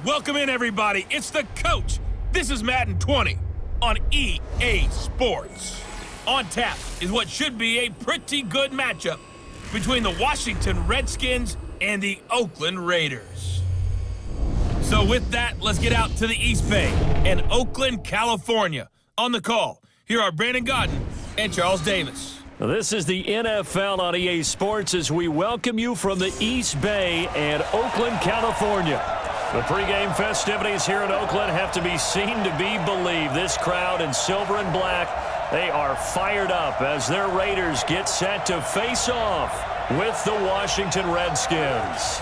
Welcome in, everybody. It's the coach. This is Madden 20 on EA Sports. On tap is what should be a pretty good matchup between the Washington Redskins and the Oakland Raiders. So with that, let's get out to the East Bay and Oakland, California. On the call, here are Brandon Godden and Charles Davis. This is the NFL on EA Sports as we welcome you from the East Bay and Oakland, California. The pregame festivities here in Oakland have to be seen to be believed. This crowd in silver and black, they are fired up as their Raiders get set to face off with the Washington Redskins.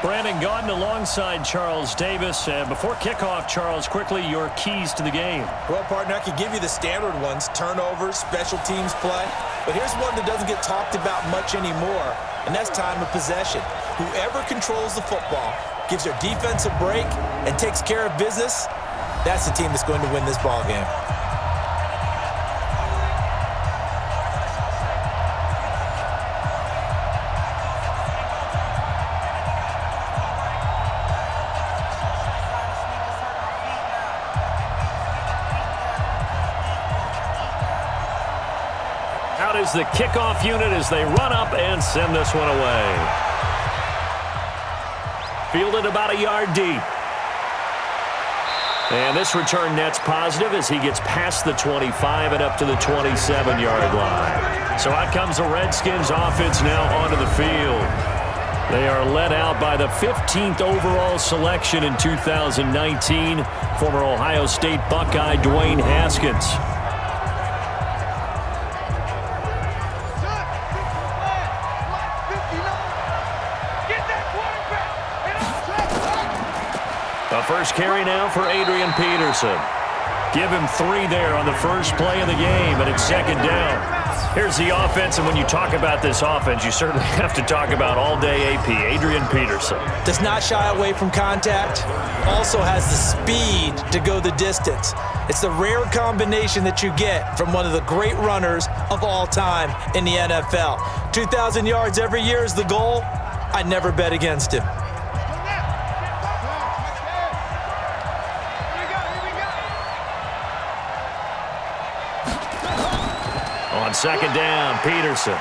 Brandon Godden alongside Charles Davis. And before kickoff, Charles, quickly your keys to the game. Well, partner, I could give you the standard ones, turnovers, special teams play. But here's one that doesn't get talked about much anymore, and that's time of possession. Whoever controls the football, gives their defense a break, and takes care of business, that's the team that's going to win this ball game. Out is the kickoff unit as they run up and send this one away. Fielded about a yard deep. And this return net's positive as he gets past the 25 and up to the 27-yard line. So out comes the Redskins offense now onto the field. They are led out by the 15th overall selection in 2019, former Ohio State Buckeye Dwayne Haskins. The first carry now for Adrian Peterson. Give him 3 there on the first play of the game, and it's second down. Here's the offense, and when you talk about this offense, you certainly have to talk about all-day AP, Adrian Peterson. Does not shy away from contact, also has the speed to go the distance. It's the rare combination that you get from one of the great runners of all time in the NFL. 2,000 yards every year is the goal. I'd never bet against him. On second down, Peterson.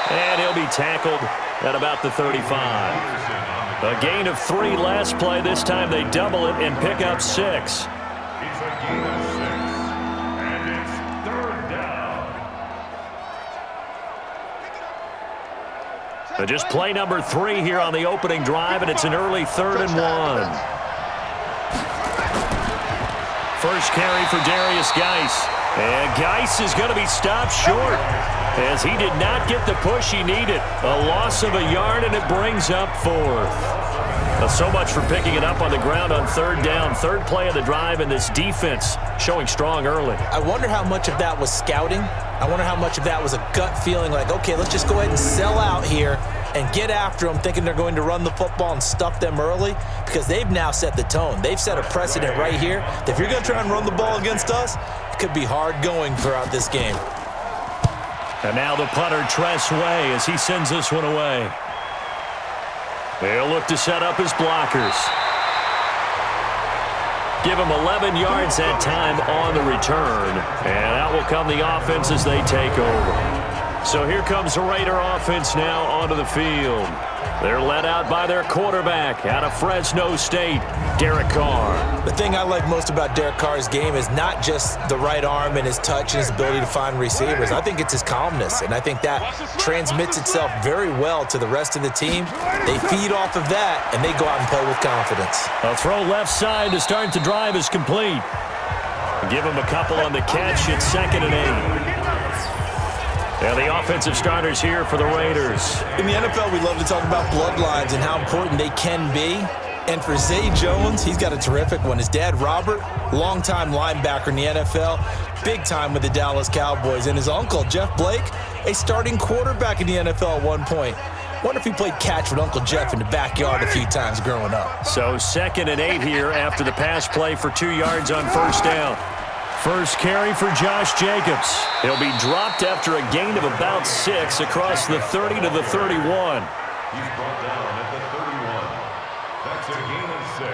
And he'll be tackled at about the 35. A gain of 3 last play. This time they double it and pick up 6. It's a gain of 6, and it's third down. Just play number 3 here on the opening drive, and it's an early 3rd and 1. First carry for Darius Geis. And Geis is going to be stopped short as he did not get the push he needed. A loss of a yard, and it brings up 4th. So much for picking it up on the ground on 3rd down. 3rd play of the drive, and this defense showing strong early. I wonder how much of that was scouting. I wonder how much of that was a gut feeling like, okay, let's just go ahead and sell out here and get after them, thinking they're going to run the football and stuff them early, because they've now set the tone. They've set a precedent right here that if you're going to try and run the ball against us, it could be hard going throughout this game. And now the punter, Tress Way, as he sends this one away. They'll look to set up his blockers. Give him 11 yards that time on the return. And out will come the offense as they take over. So here comes the Raider offense now onto the field. They're led out by their quarterback out of Fresno State, Derek Carr. The thing I like most about Derek Carr's game is not just the right arm and his touch and his ability to find receivers. I think it's his calmness, and I think that transmits itself very well to the rest of the team. They feed off of that, and they go out and play with confidence. A throw left side to start the drive is complete. Give him a couple on the catch. It's 2nd and 8. And the offensive starters here for the Raiders. In the NFL, we love to talk about bloodlines and how important they can be. And for Zay Jones, he's got a terrific one. His dad, Robert, longtime linebacker in the NFL, big time with the Dallas Cowboys. And his uncle, Jeff Blake, a starting quarterback in the NFL at one point. Wonder if he played catch with Uncle Jeff in the backyard a few times growing up. So 2nd and 8 here after the pass play for 2 yards on 1st down. First carry for Josh Jacobs. He'll be dropped after a gain of about 6 across the 30 to the 31. He's brought down at the 31. 6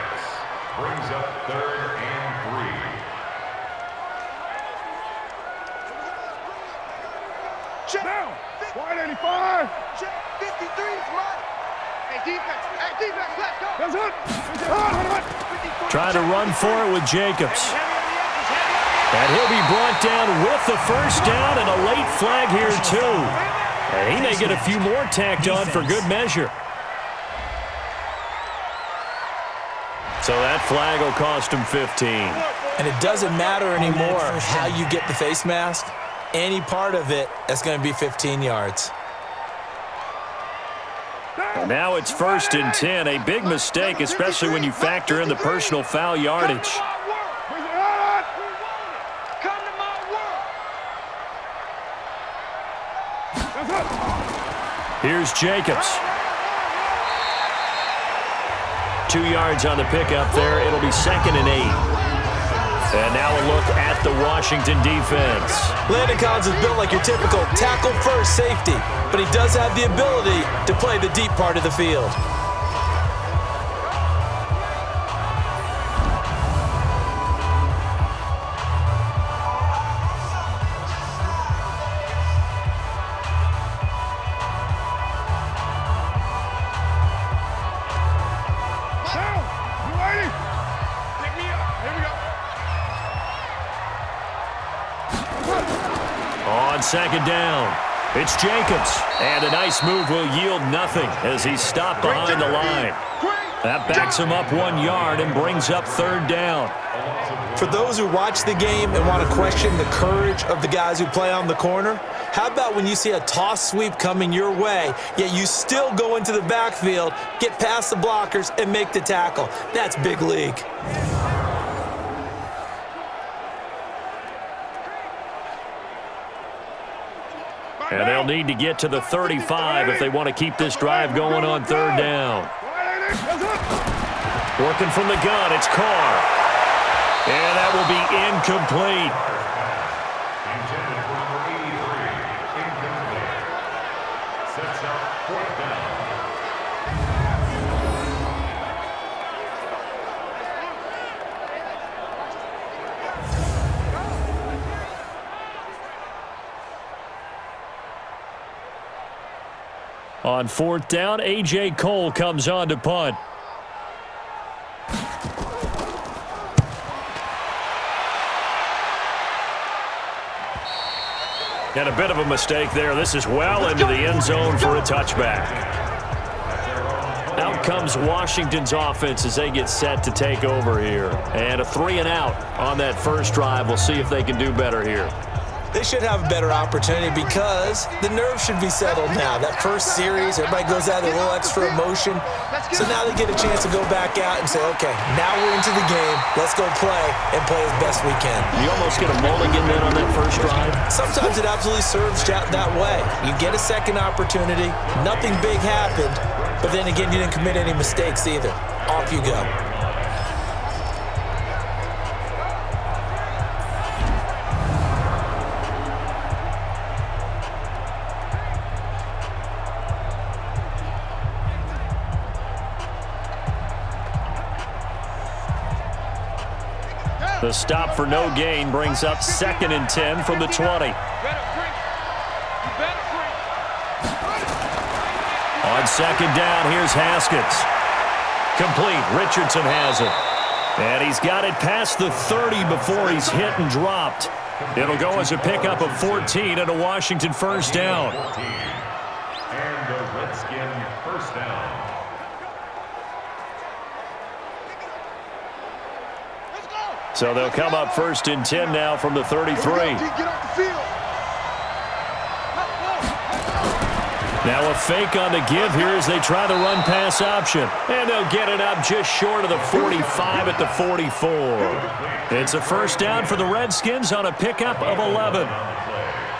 brings up 3rd and 3. Check. Down. Wide 85. Check. 53 is mine. Hey, defense. Hey, defense. Let's go. That's it. Trying to run for it with Jacobs. And he'll be brought down with the first down and a late flag here, too. And he may get a few more tacked on for good measure. So that flag will cost him 15. And it doesn't matter anymore how you get the face mask. Any part of it, that's going to be 15 yards. And now it's 1st and 10. A big mistake, especially when you factor in the personal foul yardage. Here's Jacobs. 2 yards on the pickup there. It'll be 2nd and 8. And now a look at the Washington defense. Landon Collins is built like your typical tackle-first safety, but he does have the ability to play the deep part of the field. On 2nd down, it's Jacobs. And a nice move will yield nothing as he's stopped behind the line. That backs him up 1 yard and brings up 3rd down. For those who watch the game and want to question the courage of the guys who play on the corner, how about when you see a toss sweep coming your way, yet you still go into the backfield, get past the blockers, and make the tackle? That's big league. And they'll need to get to the 35 if they want to keep this drive going on 3rd down. Working from the gun, it's Carr. And that will be incomplete. Intended for number 83, incomplete. Sets up 4th down. On 4th down, A.J. Cole comes on to punt. And a bit of a mistake there. This is well into the end zone for a touchback. Out comes Washington's offense as they get set to take over here. And a 3-and-out on that first drive. We'll see if they can do better here. They should have a better opportunity because the nerves should be settled now. That first series, everybody goes out with a little extra emotion. So now they get a chance to go back out and say, okay, now we're into the game. Let's go play and play as best we can. You almost get a mulligan then on that first drive. Sometimes it absolutely serves that way. You get a second opportunity. Nothing big happened. But then again, you didn't commit any mistakes either. Off you go. The stop for no gain brings up 2nd and 10 from the 20. On 2nd down, here's Haskins. Complete. Richardson has it. And he's got it past the 30 before he's hit and dropped. It'll go as a pickup of 14 and a Washington first down. And the Redskin first down. So they'll come up 1st and 10 now from the 33. Now a fake on the give here as they try the run pass option. And they'll get it up just short of the 45 at the 44. It's a first down for the Redskins on a pickup of 11.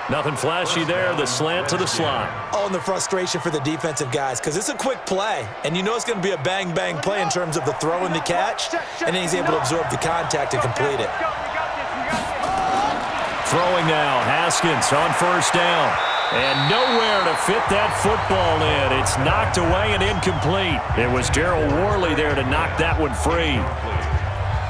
Nothing flashy there, the slant to the slot. Oh, and the frustration for the defensive guys because it's a quick play. And you know it's going to be a bang-bang play in terms of the throw and the catch. And then he's able to absorb the contact and complete it. Throwing now, Haskins on first down. And nowhere to fit that football in. It's knocked away and incomplete. It was Darryl Worley there to knock that one free.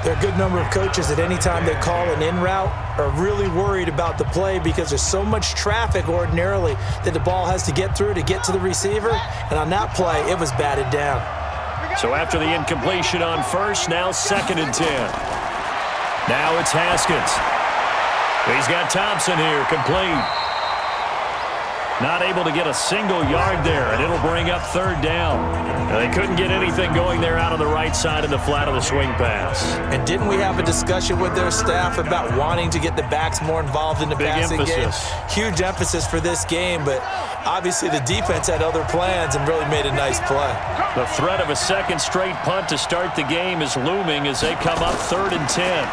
There are a good number of coaches that any time they call an in route are really worried about the play because there's so much traffic ordinarily that the ball has to get through to get to the receiver. And on that play, it was batted down. So after the incompletion on first, now 2nd and 10. Now it's Haskins. He's got Thompson here, complete. Not able to get a single yard there, and it'll bring up 3rd down. Now, they couldn't get anything going there out of the right side of the flat of the swing pass. And didn't we have a discussion with their staff about wanting to get the backs more involved in the passing game? Huge emphasis for this game, but obviously the defense had other plans and really made a nice play. The threat of a 2nd straight punt to start the game is looming as they come up 3rd and 10.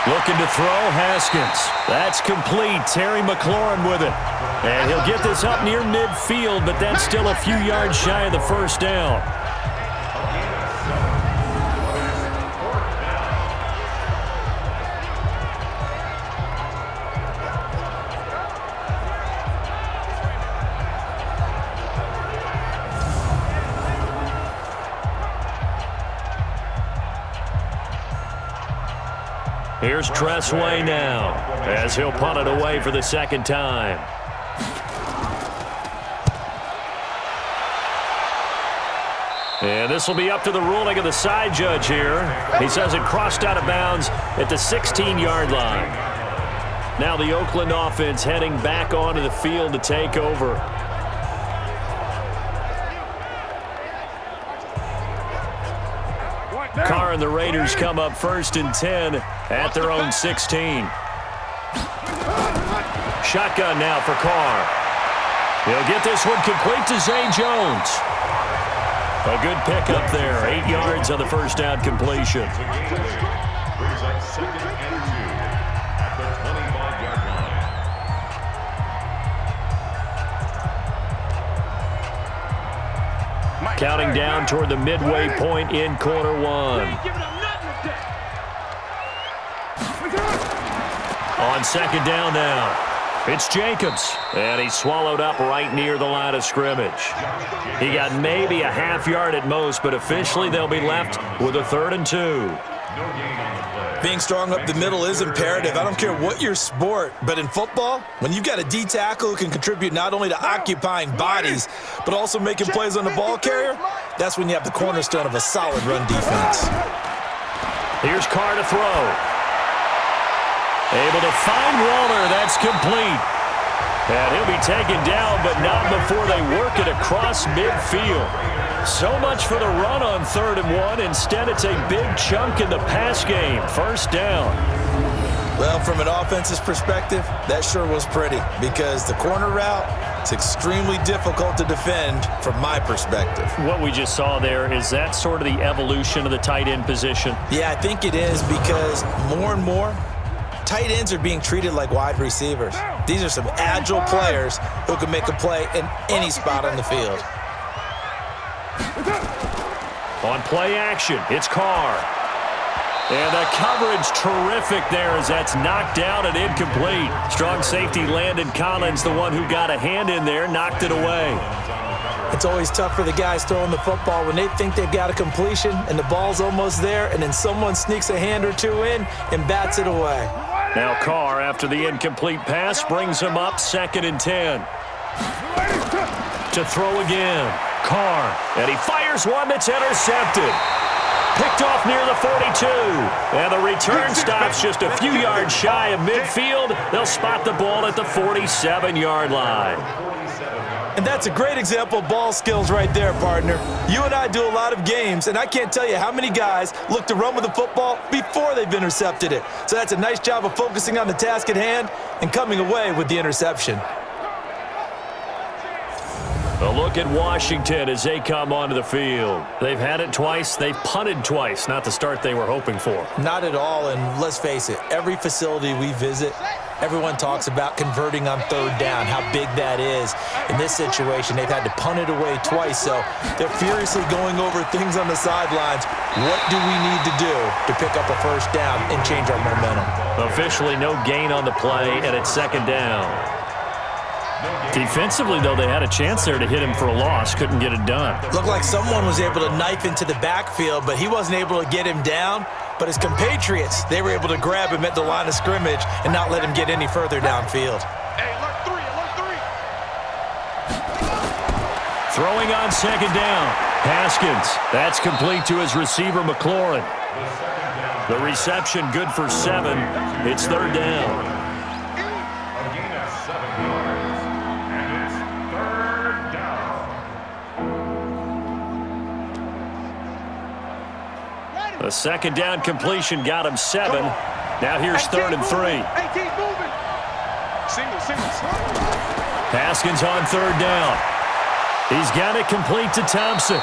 Looking to throw, Haskins. That's complete. Terry McLaurin with it. And he'll get this up near midfield, but that's still a few yards shy of the 1st down. Here's Tressway now as he'll punt it away for the 2nd time. And this will be up to the ruling of the side judge here. He says it crossed out of bounds at the 16-yard line. Now the Oakland offense heading back onto the field to take over. Carr and the Raiders come up 1st and 10 at their own 16. Shotgun now for Carr. He'll get this one complete to Zay Jones. A good pickup there. 8 yards on the 1st down completion. Brings up 2nd and 2 at the 25-yard line. Counting down toward the midway point in quarter 1. On 2nd down now. It's Jacobs, and he's swallowed up right near the line of scrimmage. He got maybe a half yard at most, but officially they'll be left with a 3rd and 2. Being strong up the middle is imperative. I don't care what your sport, but in football, when you've got a D tackle who can contribute not only to occupying bodies, but also making plays on the ball carrier, that's when you have the cornerstone of a solid run defense. Here's Carr to throw. Able to find Waller. That's complete. And he'll be taken down, but not before they work it across midfield. So much for the run on 3rd and 1. Instead, it's a big chunk in the pass game. 1st down. Well, from an offense's perspective, that sure was pretty because the corner route, it's extremely difficult to defend from my perspective. What we just saw there, is that sort of the evolution of the tight end position? Yeah, I think it is because more and more, tight ends are being treated like wide receivers. These are some agile players who can make a play in any spot on the field. On play action, it's Carr. And the coverage terrific there as that's knocked down and incomplete. Strong safety Landon Collins, the one who got a hand in there, knocked it away. It's always tough for the guys throwing the football when they think they've got a completion and the ball's almost there, and then someone sneaks a hand or two in and bats it away. Now Carr, after the incomplete pass, brings him up 2nd and 10. To throw again. Carr, and he fires one that's intercepted. Picked off near the 42. And the return stops just a few yards shy of midfield. They'll spot the ball at the 47-yard line. And that's a great example of ball skills right there, partner. You and I do a lot of games, and I can't tell you how many guys look to run with the football before they've intercepted it. So that's a nice job of focusing on the task at hand and coming away with the interception. A look at Washington as they come onto the field. They've had it twice. They've punted twice. Not the start they were hoping for. Not at all, and let's face it, every facility we visit, everyone talks about converting on 3rd down, how big that is. In this situation, they've had to punt it away twice, so they're furiously going over things on the sidelines. What do we need to do to pick up a 1st down and change our momentum? Officially no gain on the play, and it's 2nd down. Defensively, though, they had a chance there to hit him for a loss. Couldn't get it done. Looked like someone was able to knife into the backfield, but he wasn't able to get him down. But his compatriots, they were able to grab him at the line of scrimmage and not let him get any further downfield. Hey, alert three. Throwing on second down. Haskins. That's complete to his receiver, McLaurin. The reception good for 7. It's third down. A gain of 7 yards. And it's third down. The second down completion got him 7. Now here's third and 3. Hey, keep moving. Single. Haskins on third down. He's got it complete to Thompson.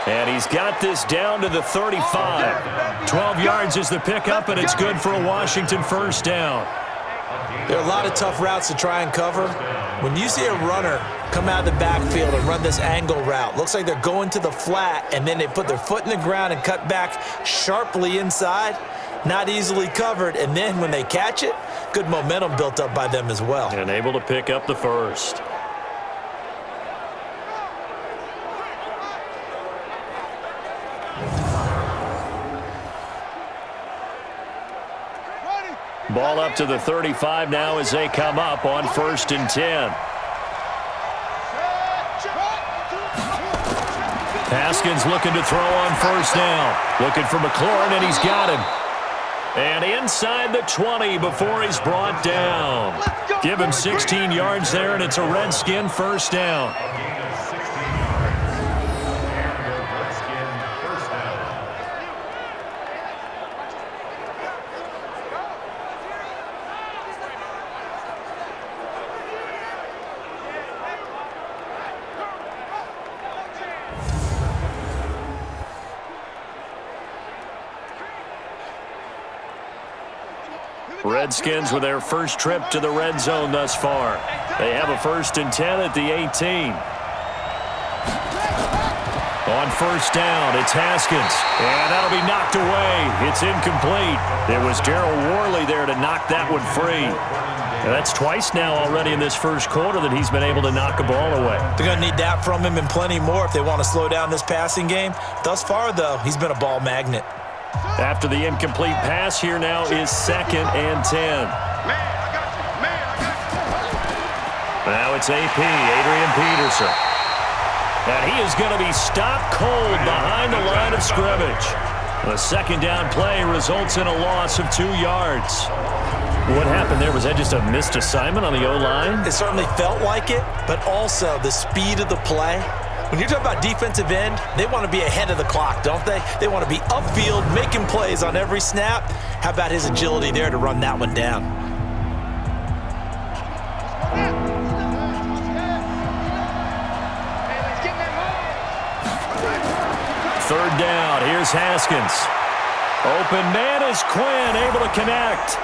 And he's got this down to the 35. 12 yards is the pickup, and it's good for a Washington first down. There are a lot of tough routes to try and cover. When you see a runner come out of the backfield and run this angle route, looks like they're going to the flat, and then they put their foot in the ground and cut back sharply inside. Not easily covered, and then when they catch it, good momentum built up by them as well. And able to pick up the first. Ball up to the 35 now as they come up on first and 10. Haskins looking to throw on first down. Looking for McLaurin, and he's got him. And inside the 20 before he's brought down. Give him 16 yards there, and it's a Redskin first down. Redskins with their first trip to the red zone thus far. They have a first and 10 at the 18. On first down, it's Haskins. And that'll be knocked away. It's incomplete. It was Gerald Worley there to knock that one free. And that's twice now already in this first quarter that he's been able to knock a ball away. They're going to need that from him and plenty more if they want to slow down this passing game. Thus far, though, he's been a ball magnet. After the incomplete pass, here now is second and 10. Now it's AP, Adrian Peterson. And he is going to be stopped cold behind the line of scrimmage. The second down play results in a loss of 2 yards. What happened there? Was that just a missed assignment on the O-line? It certainly felt like it, but also the speed of the play. When you're talking about defensive end, they want to be ahead of the clock, don't they? They want to be upfield, making plays on every snap. How about his agility there to run that one down? Third down, here's Haskins. Open man is Quinn, able to connect.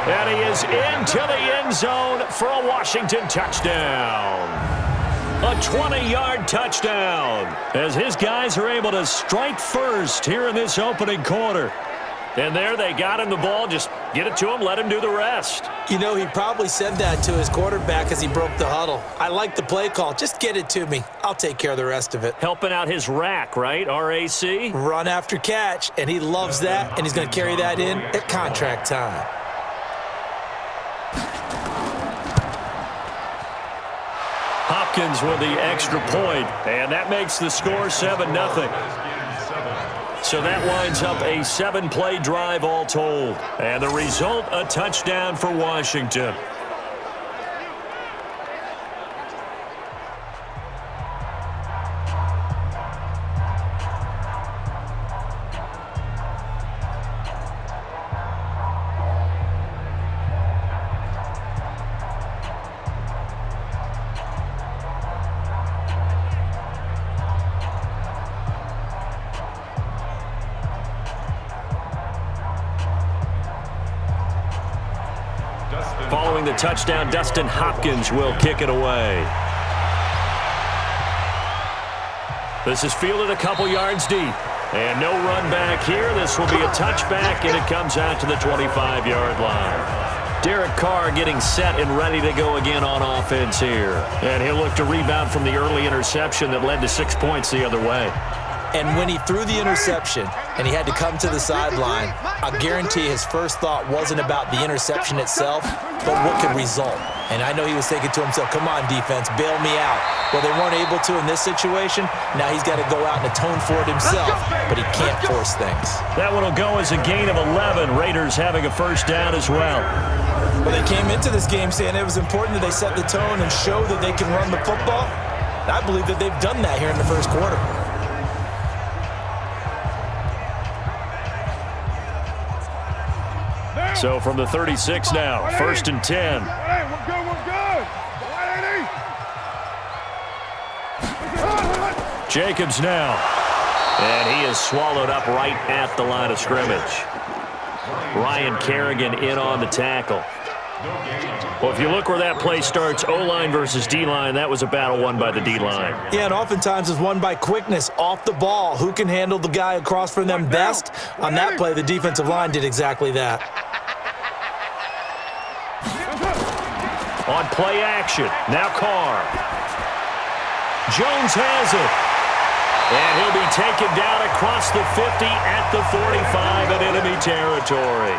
And he is into the end zone for a Washington touchdown. A 20-yard touchdown as his guys are able to strike first here in this opening quarter. And there they got him the ball. Just get it to him, let him do the rest. You know, he probably said that to his quarterback as he broke the huddle. I like the play call. Just get it to me. I'll take care of the rest of it. Helping out his rack, right? R-A-C? Run after catch, and he loves that, and he's going to carry that in at contract time. Hopkins with the extra point, and that makes the score 7-0. So that winds up a 7-play drive all told. And the result, a touchdown for Washington. Following the touchdown, Dustin Hopkins will kick it away. This is fielded a couple yards deep. And no run back here. This will be a touchback, and it comes out to the 25-yard line. Derek Carr getting set and ready to go again on offense here. And he'll look to rebound from the early interception that led to 6 points the other way. And when he threw the interception and he had to come to the sideline, I guarantee his first thought wasn't about the interception itself, but what could result. And I know he was thinking to himself, come on, defense, bail me out. Well, they weren't able to in this situation. Now he's got to go out and atone for it himself, but he can't force things. That one will go as a gain of 11. Raiders having a first down as well. Well, they came into this game saying it was important that they set the tone and show that they can run the football. And I believe that they've done that here in the first quarter. So from the 36 now, 1st and 10. We're good. Jacobs now. And he is swallowed up right at the line of scrimmage. Ryan Kerrigan in on the tackle. Well, if you look where that play starts, O-line versus D-line, that was a battle won by the D-line. Yeah, and oftentimes it's won by quickness off the ball. Who can handle the guy across from them best? On that play, the defensive line did exactly that. On play action, now Carr. Jones has it. And he'll be taken down across the 50 at the 45 in enemy territory.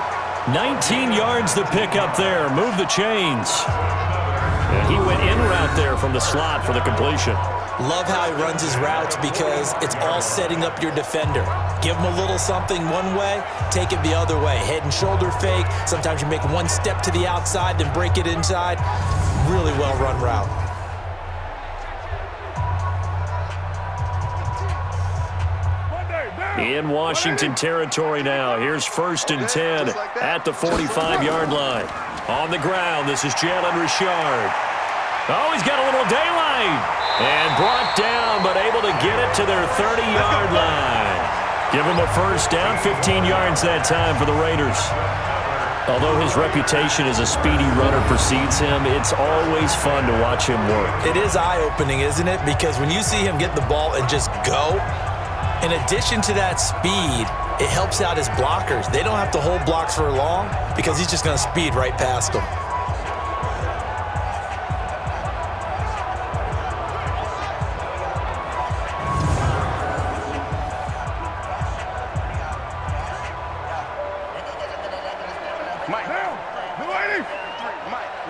19 yards to pick up there. Move the chains. And he went in route there from the slot for the completion. Love how he runs his routes because it's all setting up your defender. Give him a little something one way, take it the other way. Head and shoulder fake. Sometimes you make one step to the outside, then break it inside. Really well run route. In Washington territory now. Here's 1st and 10 at the 45-yard line. On the ground, this is Jalen Richard. Oh, he's got a little daylight. And brought down, but able to get it to their 30-yard line. Give him a first down, 15 yards that time for the Raiders. Although his reputation as a speedy runner precedes him, it's always fun to watch him work. It is eye-opening, isn't it? Because when you see him get the ball and just go, in addition to that speed, it helps out his blockers. They don't have to hold blocks for long because he's just going to speed right past them.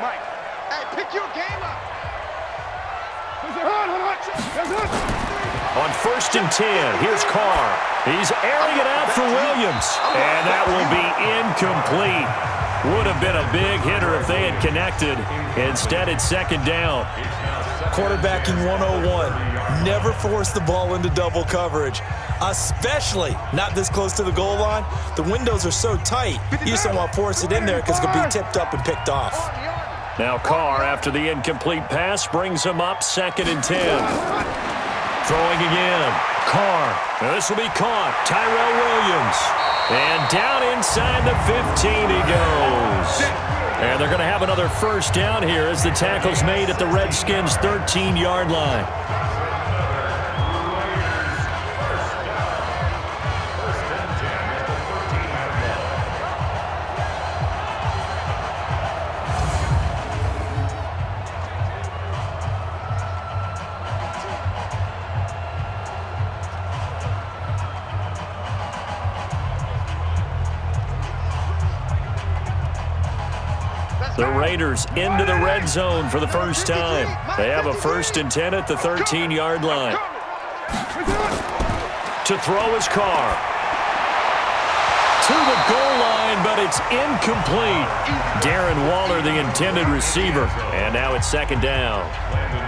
Mike. Hey, pick your game up. On 1st and 10, here's Carr. He's airing it out for Williams. And that will be incomplete. Would have been a big hitter if they had connected. Instead, it's 2nd down. Quarterbacking 101. Never force the ball into double coverage, especially not this close to the goal line. The windows are so tight, you just don't want to force it in there because it could be tipped up and picked off. Now Carr, after the incomplete pass, brings him up 2nd and 10. Throwing again. Carr. This will be caught. Tyrell Williams. And down inside the 15 he goes. And they're going to have another first down here as the tackle's made at the Redskins' 13-yard line. The Raiders into the red zone for the first time. They have a 1st and 10 at the 13-yard line. To throw is Carr. To the goal line, but it's incomplete. Darren Waller, the intended receiver. And now it's 2nd down.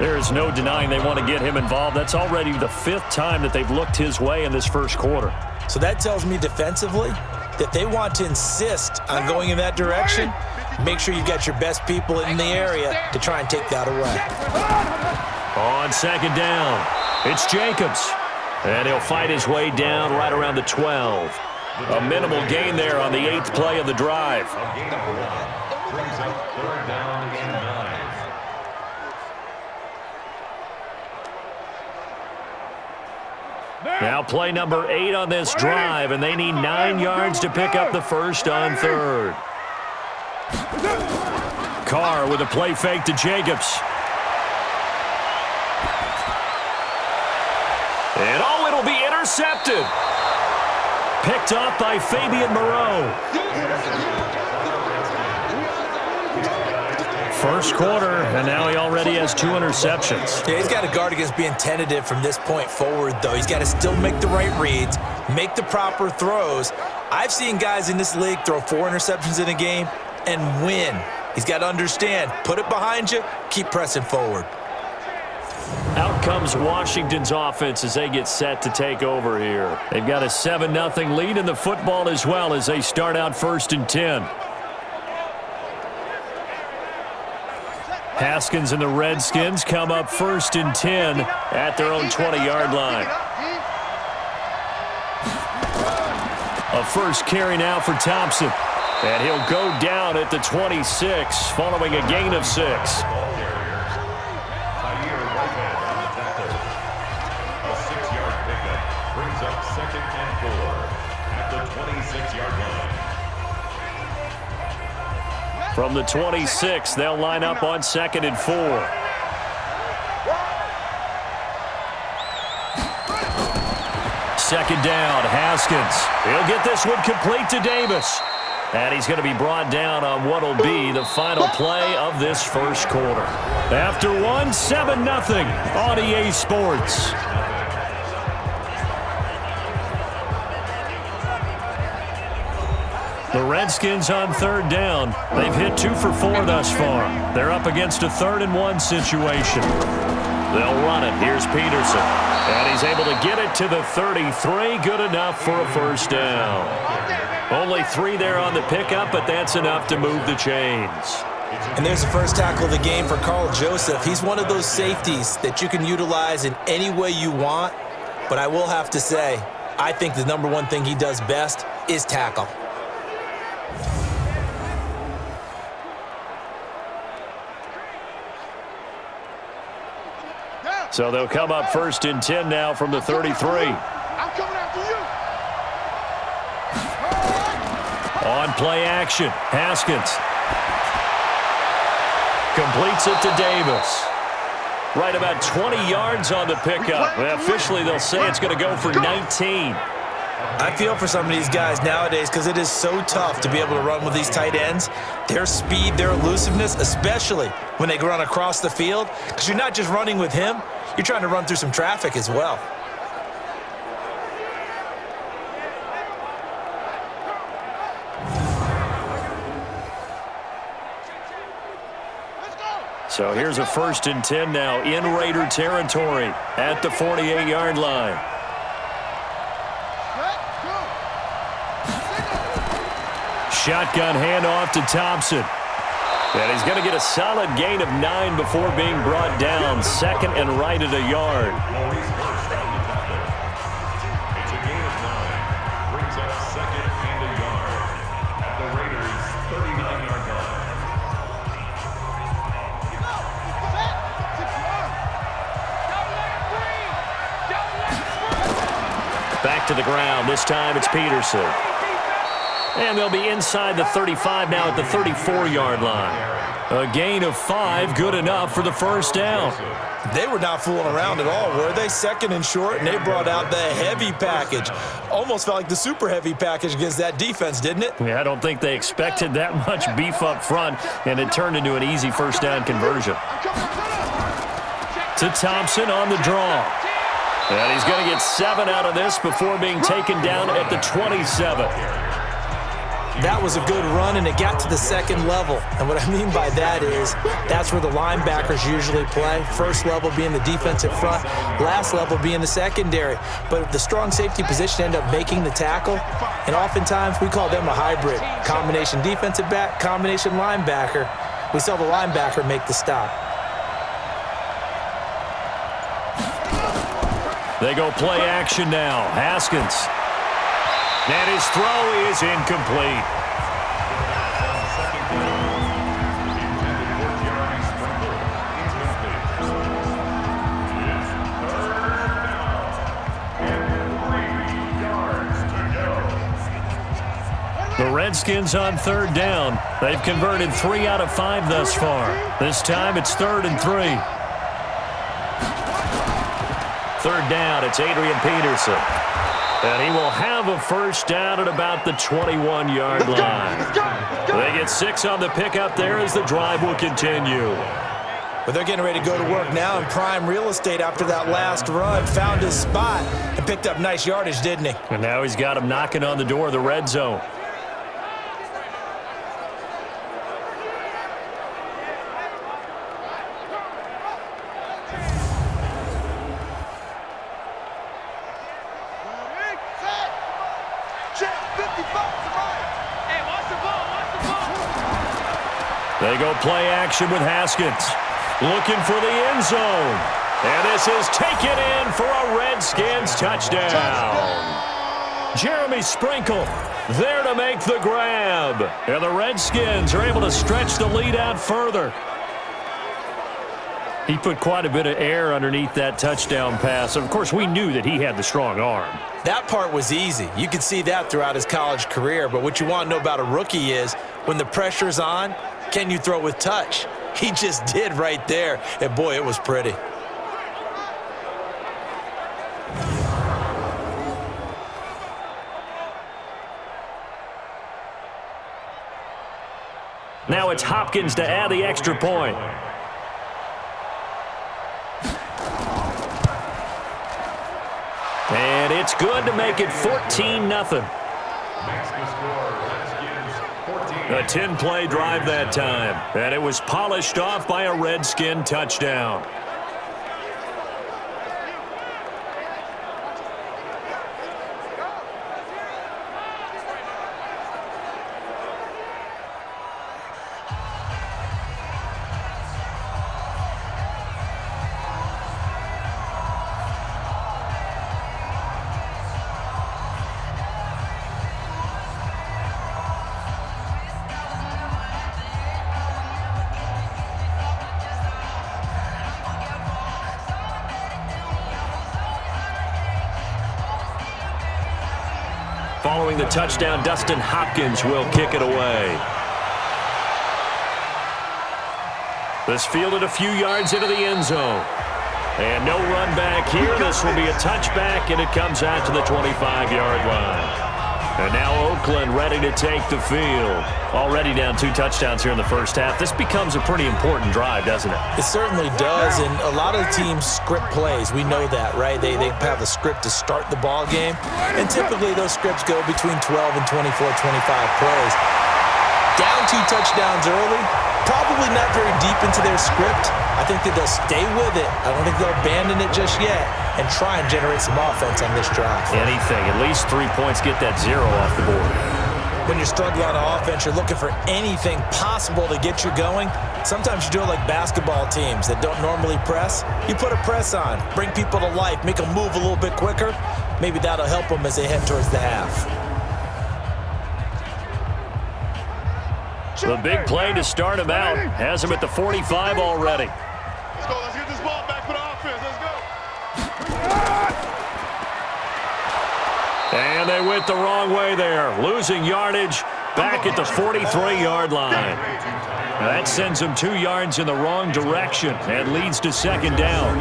There is no denying they want to get him involved. That's already the 5th time that they've looked his way in this first quarter. So that tells me defensively that they want to insist on going in that direction. Make sure you've got your best people in the area to try and take that away. On 2nd down, it's Jacobs. And he'll fight his way down right around the 12. A minimal gain there on the 8th play of the drive. Now play number 8 on this drive, and they need 9 yards to pick up the first on 3rd. Carr with a play fake to Jacobs. And it'll be intercepted. Picked up by Fabian Moreau. First quarter, and now he already has 2 interceptions. Yeah, he's got to guard against being tentative from this point forward, though. He's got to still make the right reads, make the proper throws. I've seen guys in this league throw 4 interceptions in a game and win. He's got to understand, put it behind you, keep pressing forward. Out comes Washington's offense as they get set to take over here. They've got a 7-0 lead in the football as well as they start out 1st and 10. Haskins and the Redskins come up 1st and 10 at their own 20-yard line. A first carry now for Thompson. And he'll go down at the 26 following a gain of 6. From the 26, they'll line up on 2nd and 4. Second down, Haskins. He'll get this one complete to Davis. And he's going to be brought down on what will be the final play of this first quarter. After 1, 7-0 on EA Sports. The Redskins on 3rd down. They've hit 2 for 4 thus far. They're up against a 3rd and 1 situation. They'll run it. Here's Peterson. And he's able to get it to the 33. Good enough for a first down. Only 3 there on the pickup, but that's enough to move the chains. And there's the first tackle of the game for Carl Joseph. He's one of those safeties that you can utilize in any way you want. But I will have to say, I think the number one thing he does best is tackle. So they'll come up 1st and 10 now from the 33. I'm coming after you. On play action, Haskins. Completes it to Davis. Right about 20 yards on the pickup. Officially, they'll say it's going to go for 19. I feel for some of these guys nowadays because it is so tough to be able to run with these tight ends. Their speed, their elusiveness, especially when they run across the field, because you're not just running with him, you're trying to run through some traffic as well. So here's a 1st and 10 now in Raider territory at the 48-yard line. Shotgun handoff to Thompson. And he's going to get a solid gain of 9 before being brought down. 2nd and right at a yard. It's a gain of 9. Brings up 2nd and a yard at the Raiders' 39-yard line. Back to the ground. This time it's Peterson. And they'll be inside the 35 now at the 34-yard line. A gain of 5, good enough for the first down. They were not fooling around at all, were they? 2nd and short, and they brought out the heavy package. Almost felt like the super heavy package against that defense, didn't it? Yeah, I don't think they expected that much beef up front, and it turned into an easy first down conversion. To Thompson on the draw. And he's going to get 7 out of this before being taken down at the 27. That was a good run, and it got to the 2nd level. And what I mean by that is that's where the linebackers usually play. First level being the defensive front, last level being the secondary. But the strong safety position ended up making the tackle, and oftentimes we call them a hybrid. Combination defensive back, combination linebacker. We saw the linebacker make the stop. They go play action now. Haskins. And his throw is incomplete. The Redskins on third down. They've converted 3 out of 5 thus far. This time it's 3rd and 3. Third down, it's Adrian Peterson. And he will have a first down at about the 21-yard line. They get 6 on the pickup there as the drive will continue. But they're getting ready to go to work now in prime real estate after that last run. Found his spot and picked up nice yardage, didn't he? And now he's got him knocking on the door of the red zone. They go play action with Haskins. Looking for the end zone. And this is taken in for a Redskins touchdown. Jeremy Sprinkle there to make the grab. And the Redskins are able to stretch the lead out further. He put quite a bit of air underneath that touchdown pass. Of course, we knew that he had the strong arm. That part was easy. You could see that throughout his college career. But what you want to know about a rookie is when the pressure's on, can you throw with touch? He just did right there. And, boy, it was pretty. Now it's Hopkins to add the extra point. And it's good to make it 14-0. A 10-play drive that time. And it was polished off by a Redskin touchdown. Following the touchdown, Dustin Hopkins will kick it away. This fielded a few yards into the end zone. And no run back here. This will be a touchback, and it comes out to the 25-yard line. And now Oakland ready to take the field. Already down 2 touchdowns here in the first half. This becomes a pretty important drive, doesn't it? It certainly does, and a lot of teams script plays. We know that, right? They have a script to start the ball game, and typically those scripts go between 12 and 24, 25 plays. Down 2 touchdowns early, probably not very deep into their script. I think that they'll stay with it. I don't think they'll abandon it just yet and try and generate some offense on this drive. Anything, at least 3 points, get that 0 off the board. When you're struggling on offense, you're looking for anything possible to get you going. Sometimes you do it like basketball teams that don't normally press. You put a press on, bring people to life, make them move a little bit quicker. Maybe that'll help them as they head towards the half. The big play to start him out has him at the 45 already. Let's go. Let's get this ball back for the offense. Let's go. And they went the wrong way there. Losing yardage back at the 43-yard line. Now that sends them 2 yards in the wrong direction and leads to second down.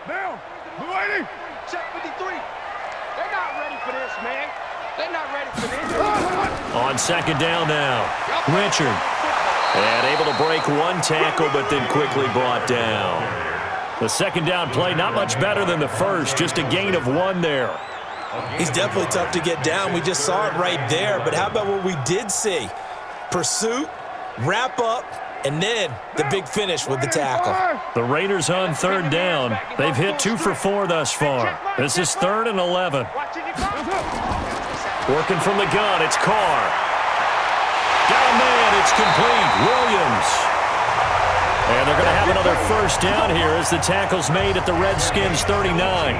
Down. Waiting. Check 53. They're not ready for this, man. They're not ready for this. On second down now, Richard. And able to break 1 tackle, but then quickly brought down. The second down play, not much better than the first, just a gain of 1 there. He's definitely tough to get down. We just saw it right there. But how about what we did see? Pursuit, wrap up, and then the big finish with the tackle. The Raiders on third down. They've hit 2 for 4 thus far. This is 3rd and 11. Working from the gun, it's Carr. Got a man, it's complete. Williams. And they're going to have another first down here as the tackle's made at the Redskins' 39.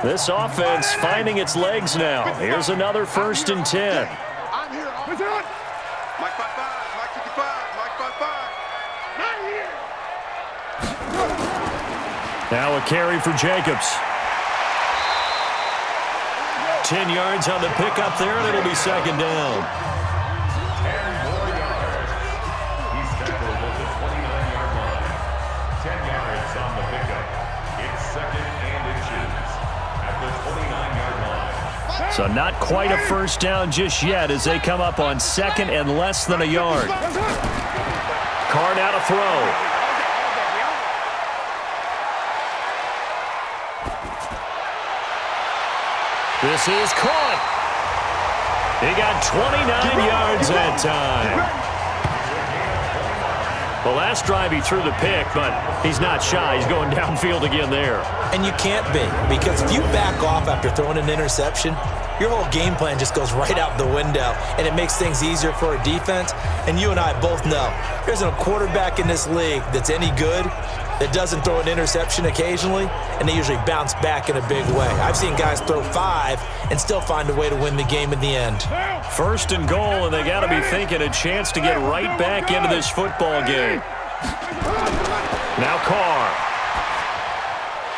This offense finding its legs now. Here's another 1st and 10. I'm here. Mike 55, Mike 55, Mike 55. Not here. Now a carry for Jacobs. 10 yards on the pickup there, and it'll be 2nd down. 10 more yards. He's tackled at the 29-yard line. 10 yards on the pickup. It's 2nd and inches at the 29-yard line. So not quite a first down just yet as they come up on 2nd and less than a yard. Carr now to throw. This is caught. He got 29 yards that time. The last drive he threw the pick, but he's not shy. He's going downfield again there. And you can't be, because if you back off after throwing an interception, your whole game plan just goes right out the window, and it makes things easier for a defense. And you and I both know there isn't a quarterback in this league that's any good that doesn't throw an interception occasionally, and they usually bounce back in a big way. I've seen guys throw 5 and still find a way to win the game in the end. 1st and goal, and they got to be thinking a chance to get right back into this football game. Now Carr.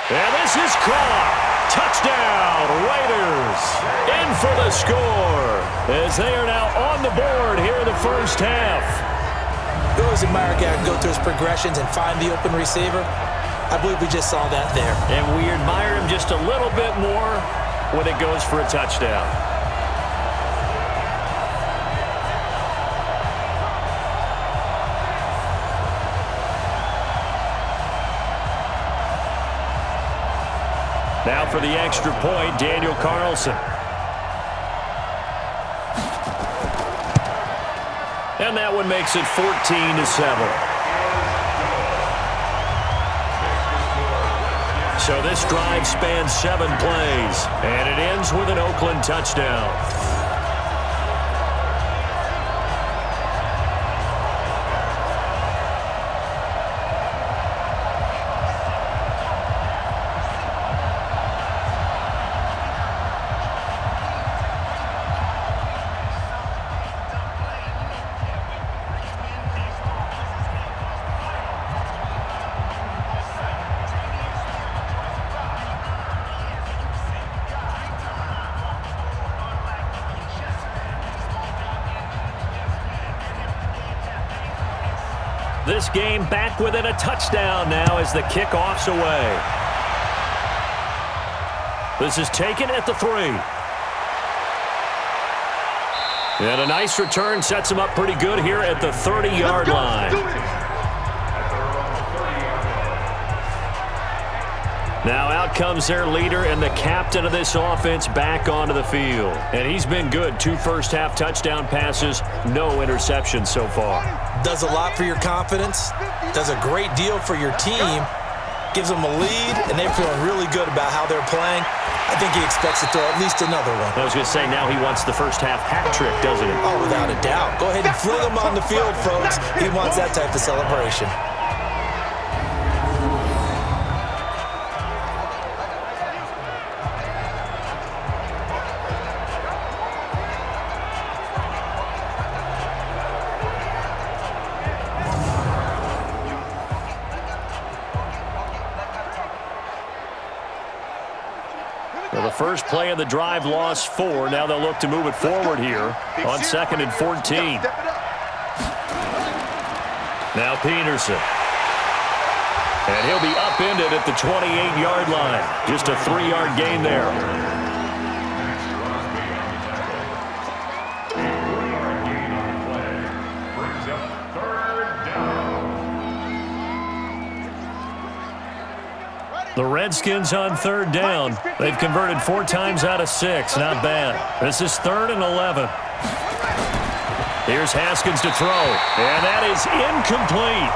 And this is caught. Touchdown, Raiders. In for the score as they are now on the board here in the first half. We always admire a guy who go through his progressions and find the open receiver. I believe we just saw that there. And we admire him just a little bit more when it goes for a touchdown. Now for the extra point, Daniel Carlson. And that one makes it 14-7. So this drive spans 7 plays, and it ends with an Oakland touchdown. This game back within a touchdown now as the kickoff's away. This is taken at the 3. And a nice return sets him up pretty good here at the 30-yard line. Now out comes their leader and the captain of this offense back onto the field. And he's been good. 2 first-half touchdown passes, no interceptions so far. Does a lot for your confidence, does a great deal for your team, gives them a lead, and they're feeling really good about how they're playing. I think he expects to throw at least another one. I was going to say, now he wants the first-half hat trick, doesn't he? Oh, without a doubt. Go ahead and fling him on the field, folks. He wants that type of celebration. Well, the first play of the drive lost 4. Now they'll look to move it forward here on 2nd and 14. Now Peterson. And he'll be upended at the 28-yard line. Just a 3-yard gain there. The Redskins on 3rd down. They've converted 4 times out of 6. Not bad. This is 3rd and 11. Here's Haskins to throw, and that is incomplete.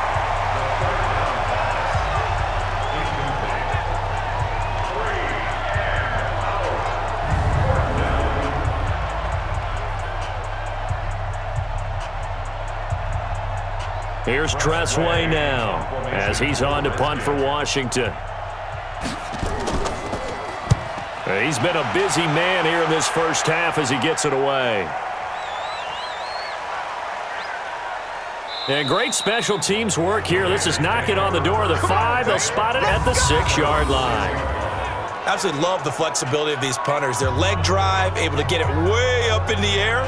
Here's Tressway now as he's on to punt for Washington. He's been a busy man here in this first half as he gets it away. And great special teams work here. This is knocking on the door of the 5. They'll spot it at the 6-yard line. Absolutely love the flexibility of these punters. Their leg drive, able to get it way up in the air,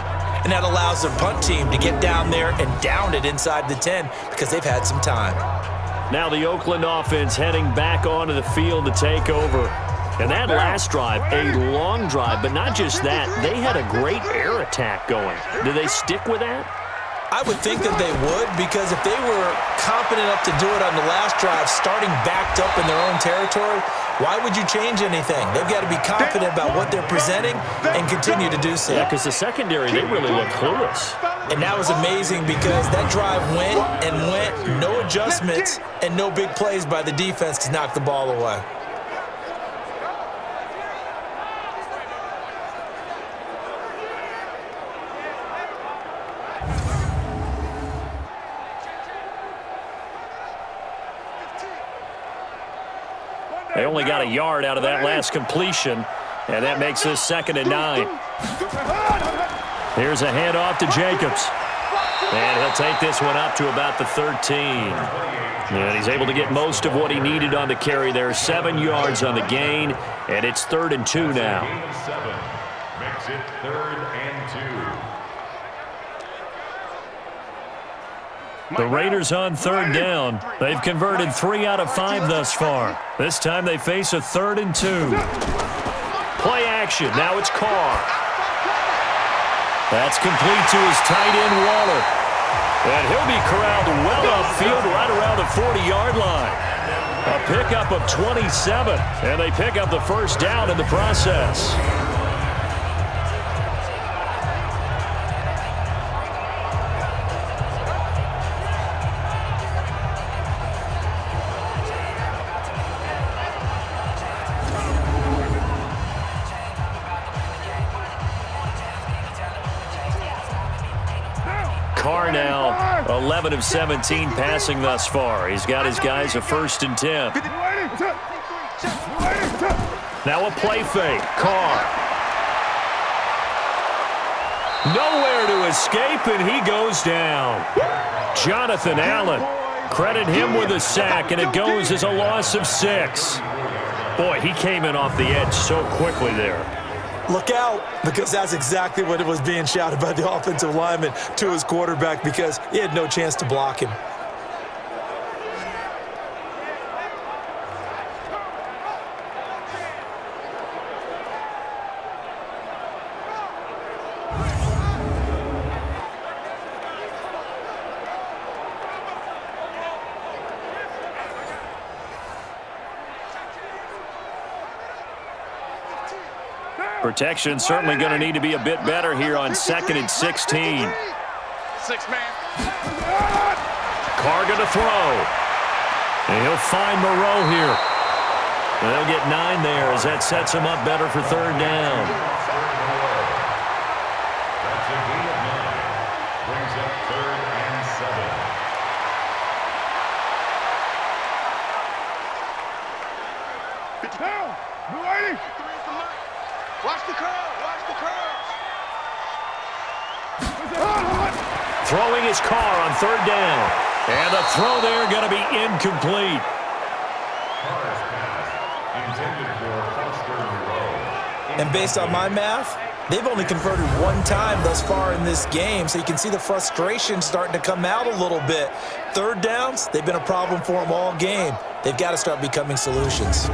and that allows their punt team to get down there and down it inside the 10 because they've had some time. Now the Oakland offense heading back onto the field to take over. And that last drive, a long drive, but not just that. They had a great air attack going. Do they stick with that? I would think that they would, because if they were confident enough to do it on the last drive, starting backed up in their own territory, why would you change anything? They've got to be confident about what they're presenting and continue to do so. Yeah, because the secondary, they really look clueless. And that was amazing because that drive went and went, no adjustments, and no big plays by the defense to knock the ball away. They only got a yard out of that last completion, and that makes this 2nd and 9. Here's a handoff to Jacobs. And he'll take this one up to about the 13. And he's able to get most of what he needed on the carry there. 7 yards on the gain, and it's 3rd and 2 now. Makes it 3rd and 2. The Raiders on 3rd down. They've converted 3 out of 5 thus far. This time they face a 3rd and 2. Play action. Now it's Carr. That's complete to his tight end, Waller. And he'll be corralled well upfield right around the 40-yard line. A pickup of 27, and they pick up the first down in the process. Carr now 11 of 17 passing thus far. He's got his guys a 1st and 10. Now a play fake. Carr. Nowhere to escape, and he goes down. Jonathan Allen. Credit him with a sack, and it goes as a loss of 6. Boy, he came in off the edge so quickly there. Look out, because that's exactly what it was being shouted by the offensive lineman to his quarterback, because he had no chance to block him. Protection certainly going to need to be a bit better here on 2nd and 16. 6-man. Carr going to throw. And he'll find Moreau here. And they'll get 9 there as that sets him up better for 3rd down. That's a gain of 9. Brings up 3rd and 7. Get down. Blue 80. Watch the curve. Watch the curve. Throwing his Carr on 3rd down. And the throw there going to be incomplete. Carr's pass intended for Foster Moreau. And based on my math, they've only converted 1 time thus far in this game, so you can see the frustration starting to come out a little bit. 3rd downs, they've been a problem for them all game. They've got to start becoming solutions.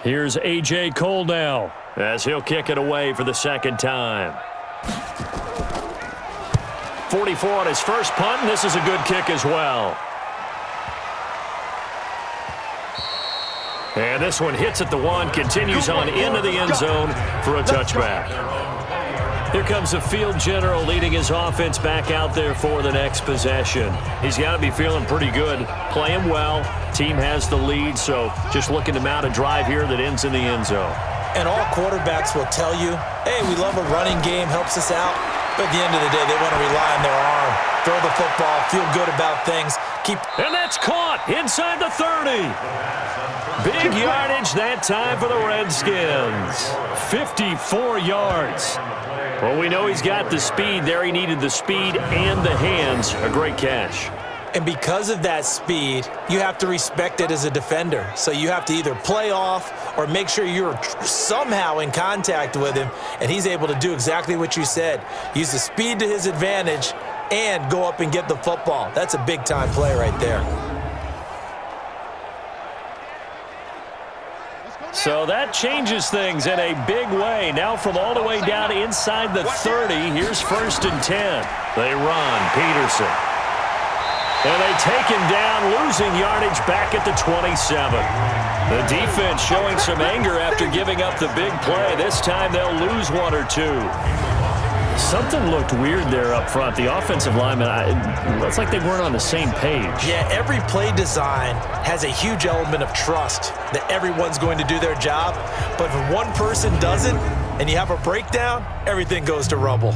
Here's A.J. Cole now as he'll kick it away for the 2nd time. 44 on his first punt, and this is a good kick as well. And this one hits at the 1, continues on into the end zone for a touchback. Here comes the field general leading his offense back out there for the next possession. He's got to be feeling pretty good, playing well. Team has the lead, so just looking to mount a drive here that ends in the end zone. And all quarterbacks will tell you, hey, we love a running game, helps us out. But at the end of the day, they want to rely on their arm, throw the football, feel good about things. And that's caught inside the 30. Big yardage that time for the Redskins. 54 yards. Well, we know he's got the speed there. He needed the speed and the hands. A great catch. And because of that speed, you have to respect it as a defender. So you have to either play off or make sure you're somehow in contact with him, and he's able to do exactly what you said. Use the speed to his advantage and go up and get the football. That's a big-time play right there. So that changes things in a big way. Now from all the way down inside the 30, here's 1st and 10. They run. Peterson. And they take him down, losing yardage back at the 27. The defense showing some anger after giving up the big play. This time they'll lose 1 or 2. Something looked weird there up front. The offensive linemen, it's like they weren't on the same page. Yeah, every play design has a huge element of trust that everyone's going to do their job. But if one person doesn't and you have a breakdown, everything goes to rubble.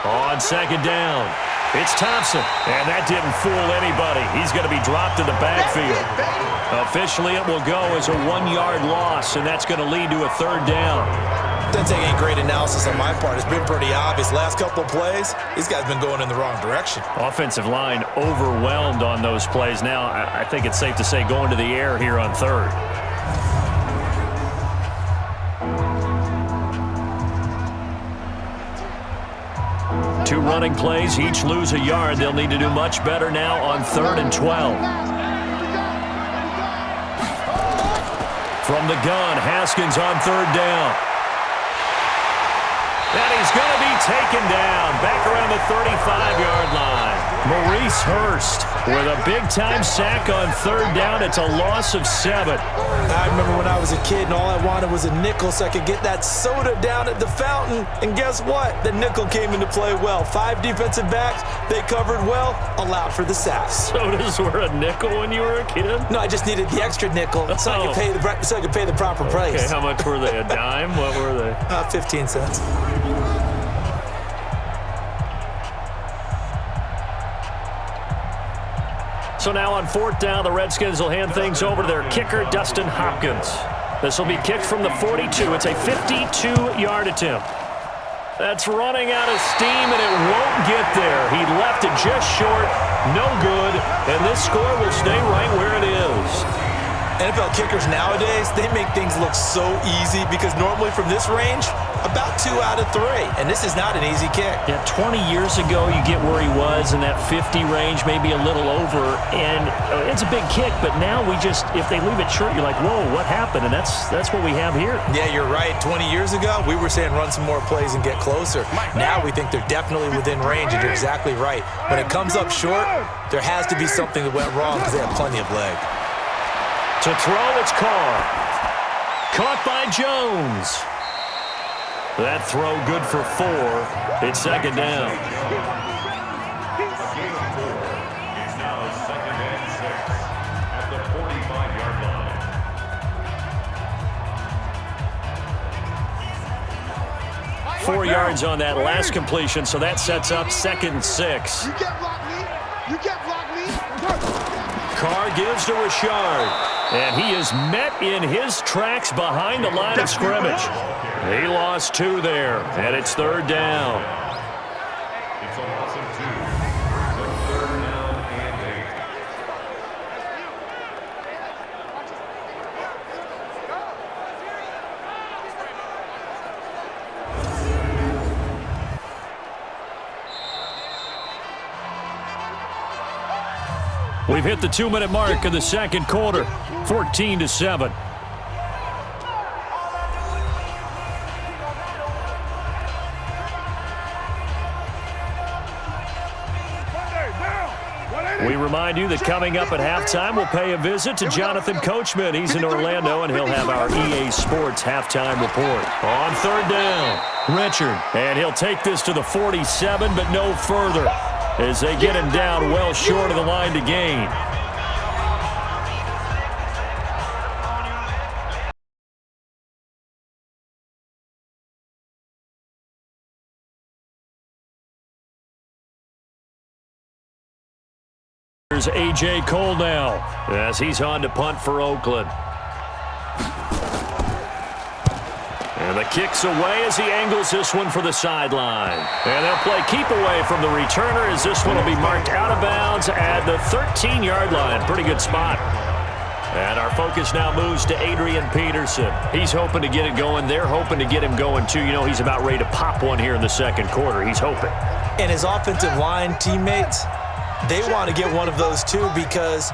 On 2nd down, it's Thompson, and that didn't fool anybody. He's going to be dropped in the backfield. Officially, it will go as a 1-yard loss, and that's going to lead to a 3rd down. Doesn't take any great analysis on my part. It's been pretty obvious. Last couple of plays, these guys have been going in the wrong direction. Offensive line overwhelmed on those plays. Now, I think it's safe to say going to the air here on 3rd. Two running plays, each lose a yard. They'll need to do much better now on 3rd and 12. From the gun, Haskins on 3rd down. And he's going to be taken down back around the 35-yard line. Maurice Hurst with a big-time sack on 3rd down. It's a loss of 7. I remember when I was a kid and all I wanted was a nickel so I could get that soda down at the fountain. And guess what? The nickel came into play well. 5 defensive backs, they covered well, allowed for the sacks. Sodas were a nickel when you were a kid? No, I just needed the extra nickel so I could pay the proper price. Okay, how much were they? A dime? What were they? 15 cents. So now on 4th down, the Redskins will hand things over to their kicker, Dustin Hopkins. This will be kicked from the 42. It's a 52-yard attempt. That's running out of steam, and it won't get there. He left it just short, no good, and this score will stay right where it is. NFL kickers nowadays, they make things look so easy because normally from this range, about 2 out of 3, and this is not an easy kick. Yeah, 20 years ago, you get where he was in that 50 range, maybe a little over, and it's a big kick, but now if they leave it short, you're like, whoa, what happened? And that's what we have here. Yeah, you're right. 20 years ago, we were saying run some more plays and get closer. Now we think they're definitely within range, and you're exactly right. When it comes up short, there has to be something that went wrong because they have plenty of leg. To throw, it's Carr. Caught by Jones. That throw good for 4. It's 2nd down. It's now 2nd and 6 at the 45-yard line. 4 yards on that last completion, so that sets up 2nd and 6. You can't block me. You can't block me. Carr gives to Richard, and he is met in his tracks behind the line of scrimmage. He lost 2 there, and it's 3rd down. It's a loss of 2. So 3rd down and 8. We've hit the 2-minute mark in the second quarter, 14-7. We remind you that coming up at halftime, we'll pay a visit to Jonathan Coachman. He's in Orlando, and he'll have our EA Sports halftime report. On third down, Richard. And he'll take this to the 47, but no further, as they get him down well short of the line to gain. Here's A.J. Cole now, as he's on to punt for Oakland. And the kick's away as he angles this one for the sideline. And they'll play keep away from the returner, as this one will be marked out of bounds at the 13-yard line. Pretty good spot. And our focus now moves to Adrian Peterson. He's hoping to get it going. They're hoping to get him going, too. You know, he's about ready to pop one here in the second quarter. He's hoping. And his offensive line teammates, they want to get one of those too, because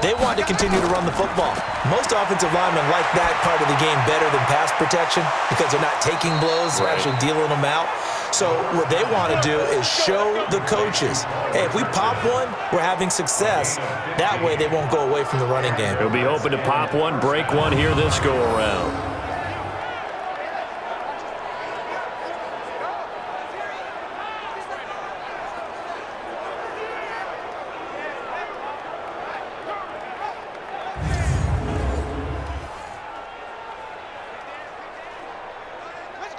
they want to continue to run the football. Most offensive linemen like that part of the game better than pass protection, because they're not taking blows, they're actually dealing them out. So what they want to do is show the coaches, hey, if we pop one, we're having success. That way they won't go away from the running game. He'll be hoping to pop one, break one here this go-around.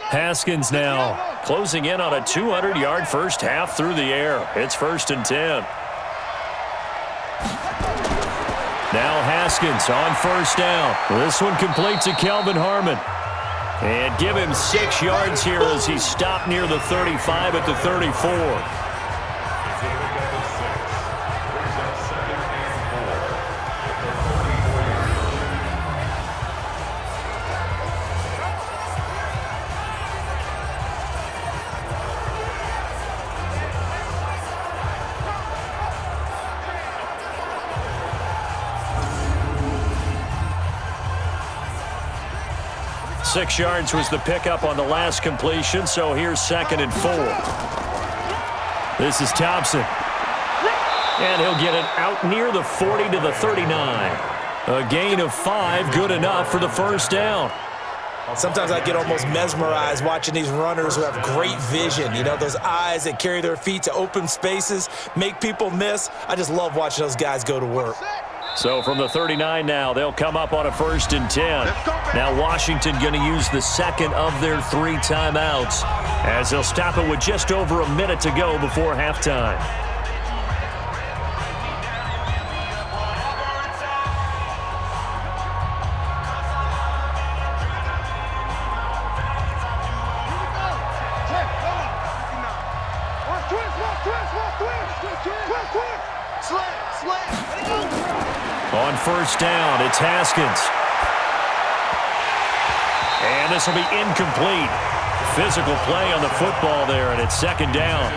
Haskins now closing in on a 200-yard first half through the air. It's 1st and 10. Now Haskins on first down. This one complete to Kelvin Harmon. And give him 6 yards here as he stopped near the 35 at the 34. 6 yards was the pickup on the last completion, so here's 2nd and 4. This is Thompson. And he'll get it out near the 40 to the 39. A gain of 5, good enough for the first down. Sometimes I get almost mesmerized watching these runners who have great vision. You know, those eyes that carry their feet to open spaces, make people miss. I just love watching those guys go to work. So from the 39 now, they'll come up on a 1st and 10. Now Washington going to use the second of their 3 timeouts, as they'll stop it with just over a minute to go before halftime. On first down, it's Haskins. And this will be incomplete. Physical play on the football there, and it's 2nd down.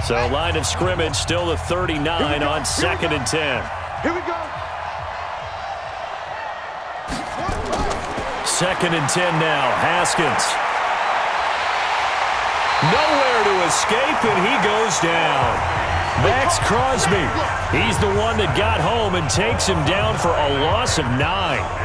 So line of scrimmage still the 39 on 2nd and 10. Here we go. 2nd and 10 now. Haskins. Nowhere to escape, and he goes down. Max Crosby. He's the one that got home and takes him down for a loss of 9.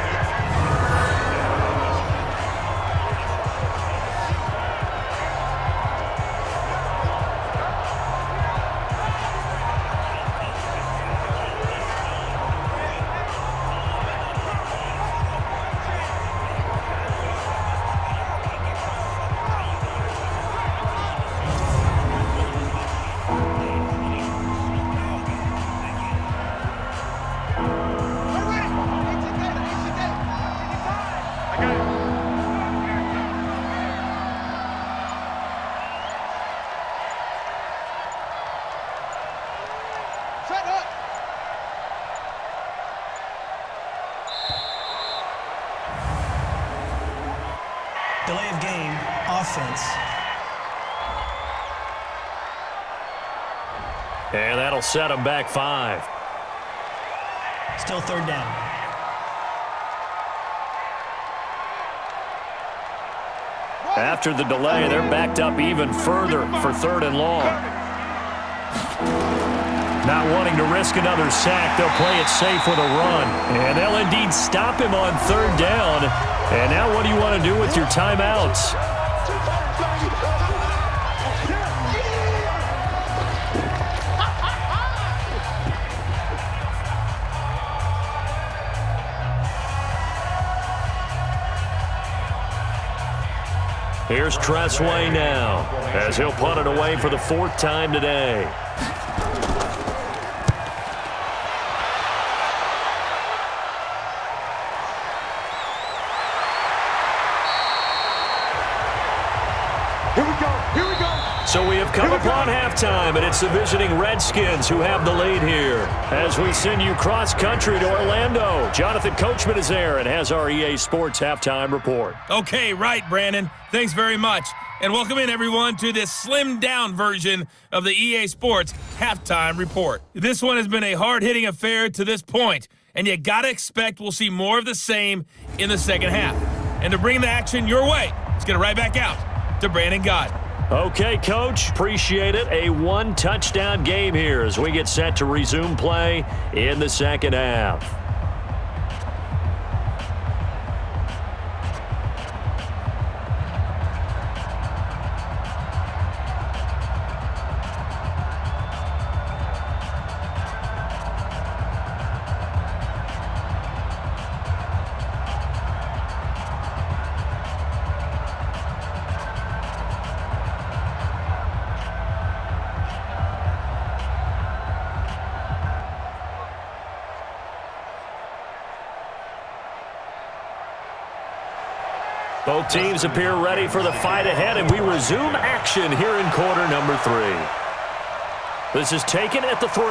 Delay of game, offense. And that'll set them back 5. Still third down. After the delay, they're backed up even further for 3rd and long. Not wanting to risk another sack, they'll play it safe with a run. And they'll indeed stop him on 3rd down. And now what do you want to do with your timeouts? Here's Tressway now, as he'll punt it away for the 4th time today. Here we go. So we have come upon halftime, and it's the visiting Redskins who have the lead here. As we send you cross-country to Orlando, Jonathan Coachman is there and has our EA Sports halftime report. Okay, right, Brandon. Thanks very much. And welcome in, everyone, to this slimmed-down version of the EA Sports halftime report. This one has been a hard-hitting affair to this point, and you got to expect we'll see more of the same in the second half. And to bring the action your way, let's get it right back out to Brandon Gott. Okay, Coach, appreciate it. A 1-touchdown game here as we get set to resume play in the second half. Both teams appear ready for the fight ahead, and we resume action here in quarter number 3. This is taken at the 3.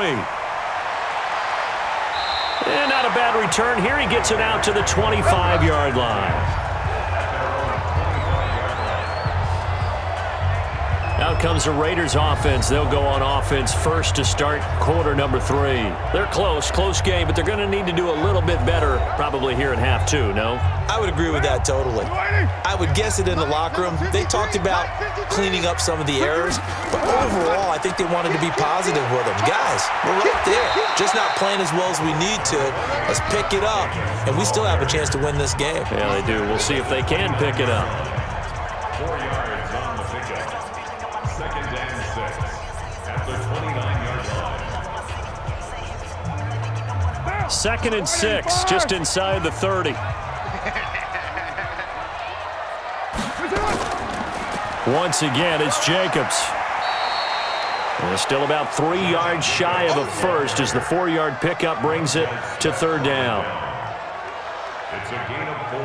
And not a bad return here. He gets it out to the 25-yard line. Out comes the Raiders offense. They'll go on offense first to start quarter number 3. They're close game, but they're going to need to do a little bit better probably here in half 2, no? I would agree with that totally. I would guess it in the locker room. They talked about cleaning up some of the errors, but overall, I think they wanted to be positive with them. Guys, we're right there. Just not playing as well as we need to. Let's pick it up, and we still have a chance to win this game. Yeah, they do. We'll see if they can pick it up. 4 yards on the pickup. 2nd and 6 at the 29-yard line. 2nd and 6, just inside the 30. Once again, it's Jacobs. And still about 3 yards shy of a first as the 4-yard pickup brings it to 3rd down. It's a gain of 4.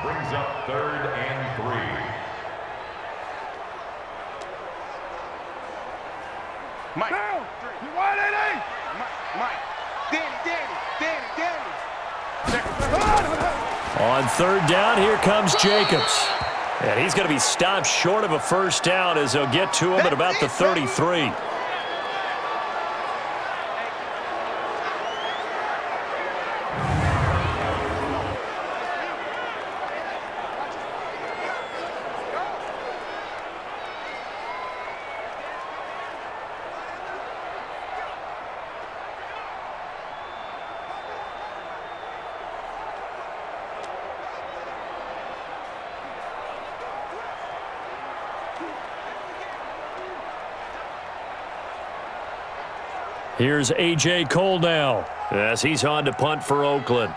Brings up 3rd and 3. Mike. You wide, A.D. Mike. Danny. On 3rd down, here comes Jacobs. And he's going to be stopped short of a first down as they'll get to him at about the 33. Here's A.J. Cole now as he's on to punt for Oakland.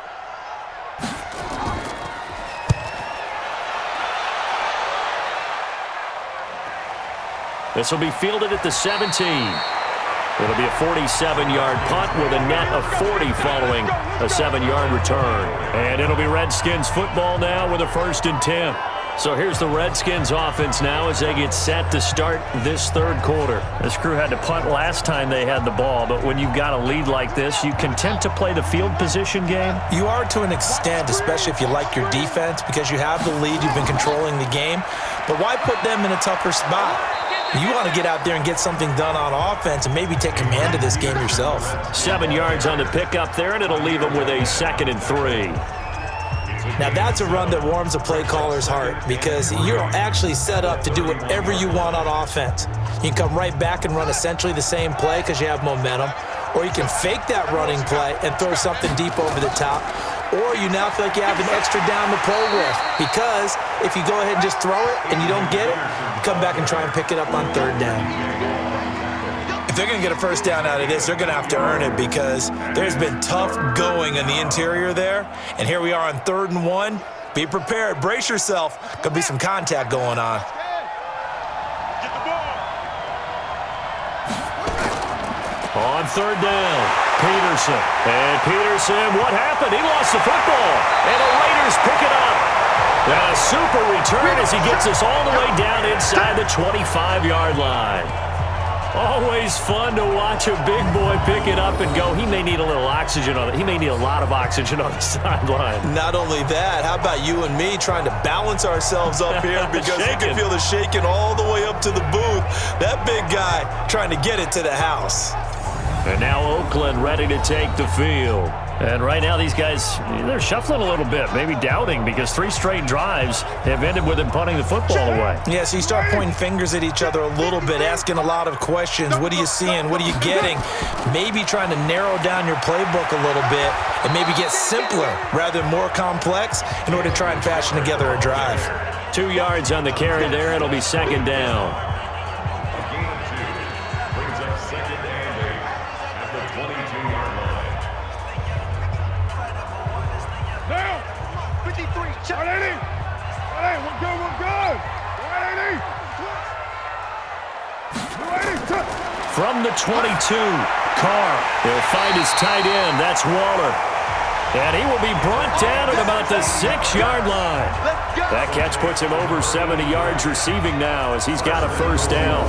This will be fielded at the 17. It'll be a 47-yard punt with a net of 40 following a 7-yard return. And it'll be Redskins football now with a 1st and 10. So here's the Redskins offense now as they get set to start this third quarter. This crew had to punt last time they had the ball, but when you've got a lead like this, you content to play the field position game? You are to an extent, especially if you like your defense, because you have the lead, you've been controlling the game. But why put them in a tougher spot? You want to get out there and get something done on offense and maybe take command of this game yourself. 7 yards on the pickup there, and it'll leave them with a 2nd and 3. Now, that's a run that warms a play caller's heart because you're actually set up to do whatever you want on offense. You can come right back and run essentially the same play because you have momentum, or you can fake that running play and throw something deep over the top, or you now feel like you have an extra down to play with because if you go ahead and just throw it and you don't get it, you come back and try and pick it up on 3rd down. If they're going to get a first down out of this, they're going to have to earn it because there's been tough going in the interior there. And here we are on 3rd and 1. Be prepared. Brace yourself. Could be some contact going on. On 3rd down, Peterson. And Peterson, what happened? He lost the football. And the Raiders pick it up. And a super return as he gets us all the way down inside the 25-yard line. Always fun to watch a big boy pick it up and go. He may need a little oxygen on it. He may need a lot of oxygen on the sideline. Not only that, how about you and me trying to balance ourselves up here because you can feel the shaking all the way up to the booth. That big guy trying to get it to the house. And now Oakland ready to take the field. And right now these guys, they're shuffling a little bit, maybe doubting because 3 straight drives have ended with them punting the football away. Yeah, so you start pointing fingers at each other a little bit, asking a lot of questions. What are you seeing? What are you getting? Maybe trying to narrow down your playbook a little bit and maybe get simpler rather than more complex in order to try and fashion together a drive. 2 yards on the carry there. It'll be 2nd down. From the 22, Carr. He'll find his tight end. That's Waller. And he will be brought down at about the 6-yard line. That catch puts him over 70 yards receiving now as he's got a first down.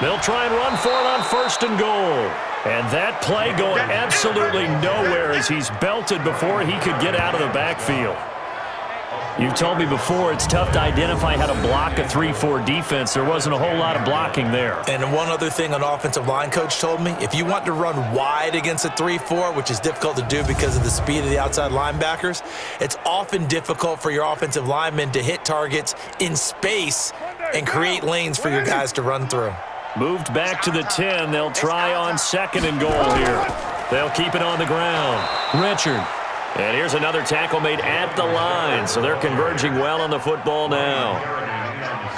They'll try and run for it on 1st and goal. And that play going absolutely nowhere as he's belted before he could get out of the backfield. You've told me before it's tough to identify how to block a 3-4 defense. There wasn't a whole lot of blocking there. And one other thing an offensive line coach told me, if you want to run wide against a 3-4, which is difficult to do because of the speed of the outside linebackers, it's often difficult for your offensive linemen to hit targets in space and create lanes for your guys to run through. Moved back to the 10. They'll try on 2nd and goal here. They'll keep it on the ground. Richard. And here's another tackle made at the line, so they're converging well on the football now.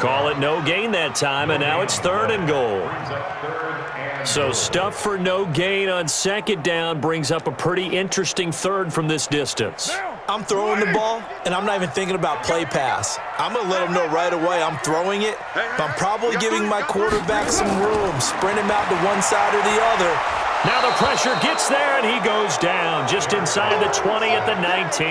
Call it no gain that time, and now it's 3rd and goal. So stuff for no gain on 2nd down brings up a pretty interesting 3rd from this distance. I'm throwing the ball, and I'm not even thinking about play pass. I'm going to let them know right away I'm throwing it, but I'm probably giving my quarterback some room, sprint him out to one side or the other. Now the pressure gets there, and he goes down just inside the 20 at the 19.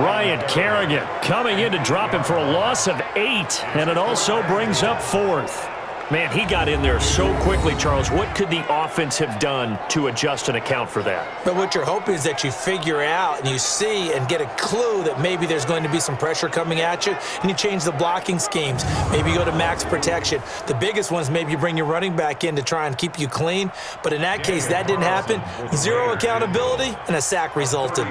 Ryan Kerrigan coming in to drop him for a loss of 8, and it also brings up 4th. Man, he got in there so quickly, Charles. What could the offense have done to adjust and account for that? But what you're hoping is that you figure out and you see and get a clue that maybe there's going to be some pressure coming at you, and you change the blocking schemes. Maybe you go to max protection. The biggest one is maybe you bring your running back in to try and keep you clean. But in that case, that didn't happen. 0 accountability, and a sack resulted.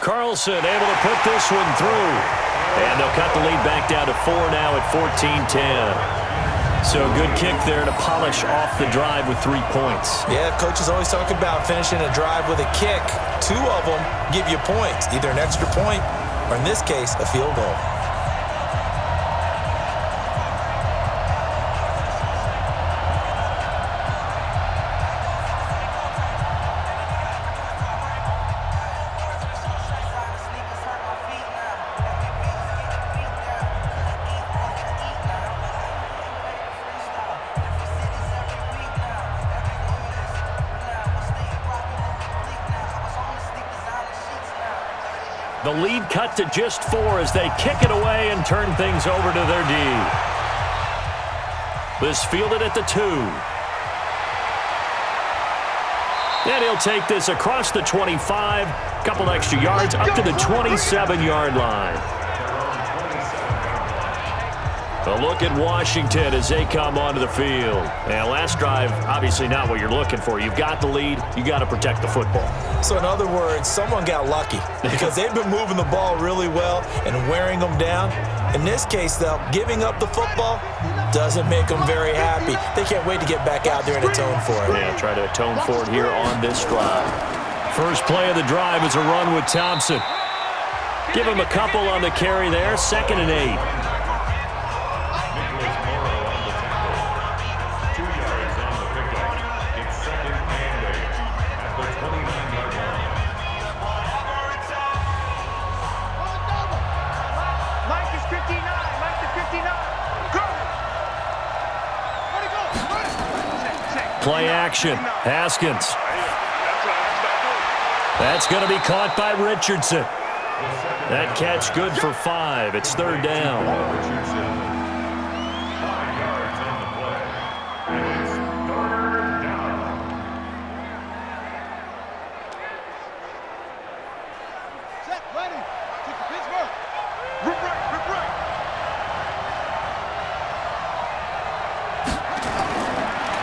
Carlson able to put this one through. And they'll cut the lead back down to 4 now at 14-10. So a good kick there to polish off the drive with 3 points. Yeah, coaches always talk about finishing a drive with a kick. 2 of them give you points, either an extra point or, in this case, a field goal. lead cut to just 4 as they kick it away and turn things over to their D. This fielded at the 2. And he'll take this across the 25, couple extra yards up to the 27-yard line. A look at Washington as they come onto the field. And last drive, obviously not what you're looking for. You've got the lead. You got to protect the football. So in other words, someone got lucky because they've been moving the ball really well and wearing them down. In this case, though, giving up the football doesn't make them very happy. They can't wait to get back out there and atone for it. Yeah, try to atone for it here on this drive. First play of the drive is a run with Thompson. Give him a couple on the carry there. 2nd and 8. Play action. Haskins. That's going to be caught by Richardson. That catch good for 5. It's 3rd down. 5 yards on the play. And it's 3rd down. Set, ready. Take the Pittsburgh. Rip right, rip right.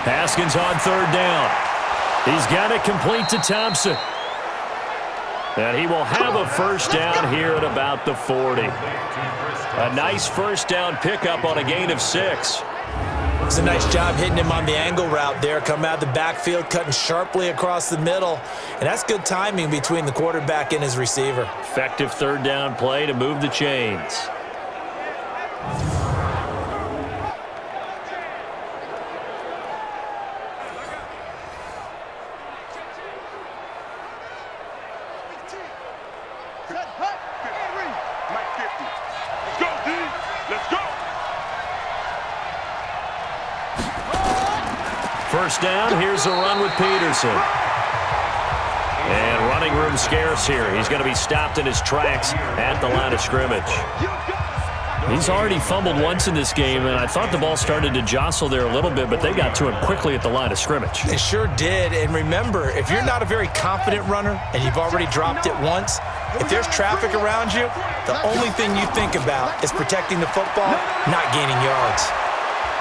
Haskins on 3rd down. He's got it complete to Thompson. And he will have a first down here at about the 40. A nice first down pickup on a gain of 6. It's a nice job hitting him on the angle route there. Coming out of the backfield, cutting sharply across the middle. And that's good timing between the quarterback and his receiver. Effective 3rd down play to move the chains. First down, here's a run with Peterson. And running room scarce here. He's going to be stopped in his tracks at the line of scrimmage. He's already fumbled once in this game, and I thought the ball started to jostle there a little bit, but they got to him quickly at the line of scrimmage. It sure did. And remember, if you're not a very confident runner and you've already dropped it once, if there's traffic around you, the only thing you think about is protecting the football, not gaining yards.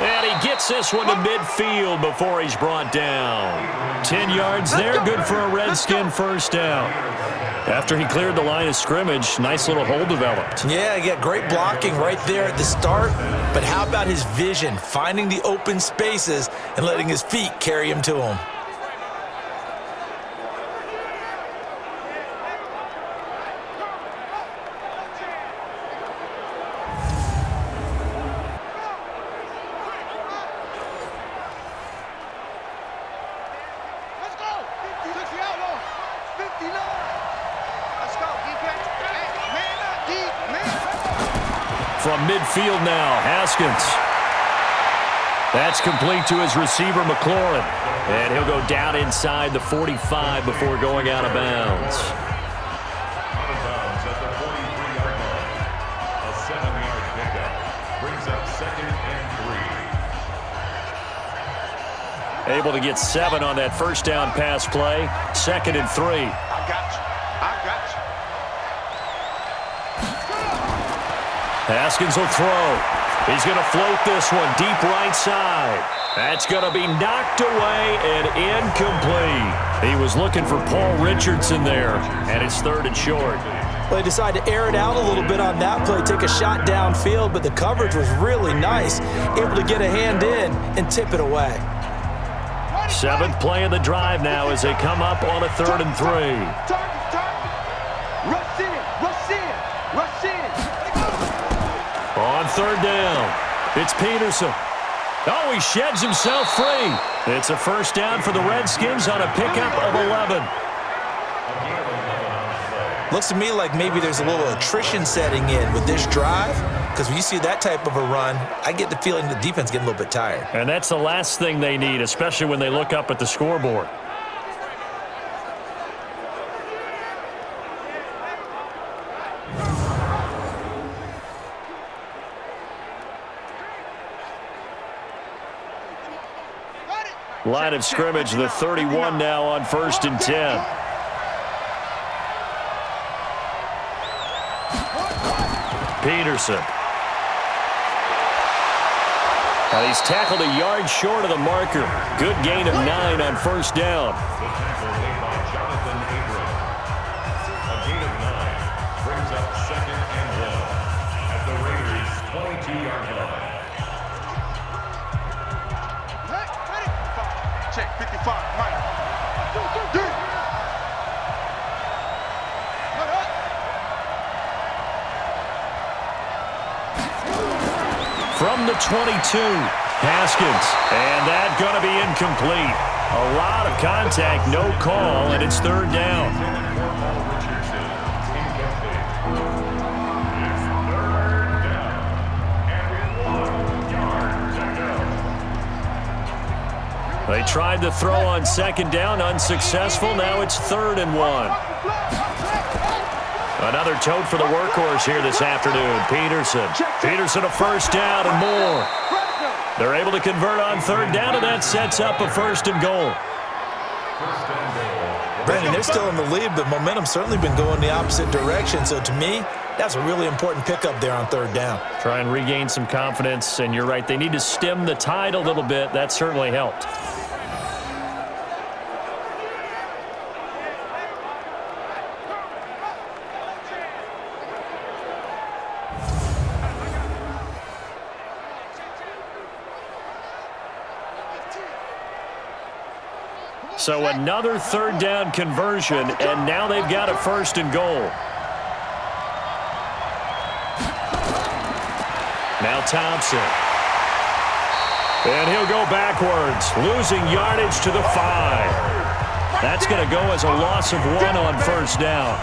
And he gets this one to midfield before he's brought down. 10 yards there, good for a Redskin first down. After he cleared the line of scrimmage, nice little hole developed. Yeah, he got great blocking right there at the start. But how about his vision, finding the open spaces and letting his feet carry him to him? From midfield now, Haskins. That's complete to his receiver, McLaurin. And he'll go down inside the 45 before going out of bounds. Out of bounds at the 43-yard line. A 7-yard pickup brings up 2nd and 3. Able to get 7 on that first down pass play. 2nd and 3. I got you. I got you. Haskins will throw. He's going to float this one deep right side. That's going to be knocked away and incomplete. He was looking for Paul Richardson there, and it's 3rd and short. Well, they decided to air it out a little bit on that play, take a shot downfield, but the coverage was really nice, able to get a hand in and tip it away. 7th play of the drive now as they come up on a 3rd and 3. Rush in, rush in, rush in. On 3rd down, it's Peterson. Oh, he sheds himself free. It's a first down for the Redskins on a pickup of 11. Looks to me like maybe there's a little attrition setting in with this drive, because when you see that type of a run, I get the feeling the defense getting a little bit tired. And that's the last thing they need, especially when they look up at the scoreboard. Line of scrimmage, the 31 now on 1st and 10. Peterson. And he's tackled a yard short of the marker. Good gain of 9 on 1st down. The tackle made by Jonathan Abram. A gain of 9 brings up 2nd and 1 at the Raiders' 22-yard line. Check 55, Mike. From the 22, Haskins. And that going to be incomplete. A lot of contact, no call, and it's 3rd down. They tried to throw on 2nd down, unsuccessful. Now it's 3rd and 1. Another tote for the workhorse here this afternoon, Peterson. Peterson a 1st down and more. They're able to convert on 3rd down, and that sets up a 1st and goal. Brandon, they're still in the lead, but momentum's certainly been going the opposite direction. So to me, that's a really important pickup there on 3rd down. Try and regain some confidence, and you're right, they need to stem the tide a little bit. That certainly helped. So another 3rd down conversion, and now they've got a 1st and goal. Now Thompson. And he'll go backwards, losing yardage to the 5. That's going to go as a loss of 1 on 1st down.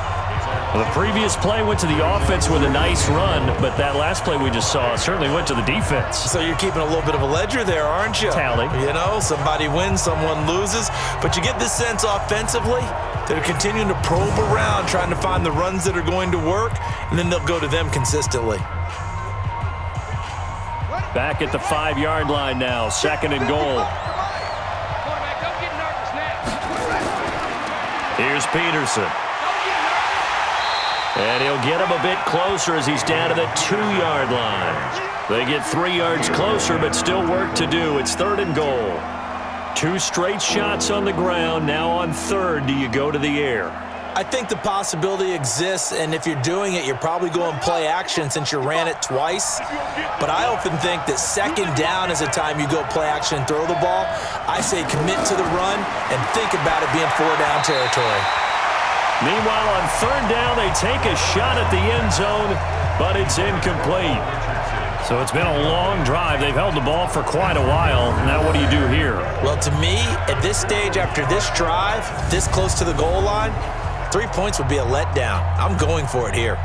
Well, the previous play went to the offense with a nice run, but that last play we just saw certainly went to the defense. So you're keeping a little bit of a ledger there, aren't you? Tally. You know, somebody wins, someone loses. But you get this sense offensively, they're continuing to probe around, trying to find the runs that are going to work, and then they'll go to them consistently. Back at the 5-yard line now, 2nd and goal. Here's Peterson. And he'll get him a bit closer as he's down to the 2-yard line. They get 3 yards closer, but still work to do. It's 3rd and goal. 2 straight shots on the ground. Now on 3rd, do you go to the air? I think the possibility exists, and if you're doing it, you're probably going play action since you ran it twice. But I often think that 2nd down is a time you go play action and throw the ball. I say commit to the run and think about it being 4-down territory. Meanwhile, on 3rd down, they take a shot at the end zone, but it's incomplete. So it's been a long drive. They've held the ball for quite a while. Now what do you do here? Well, to me, at this stage, after this drive, this close to the goal line, 3 points would be a letdown. I'm going for it here.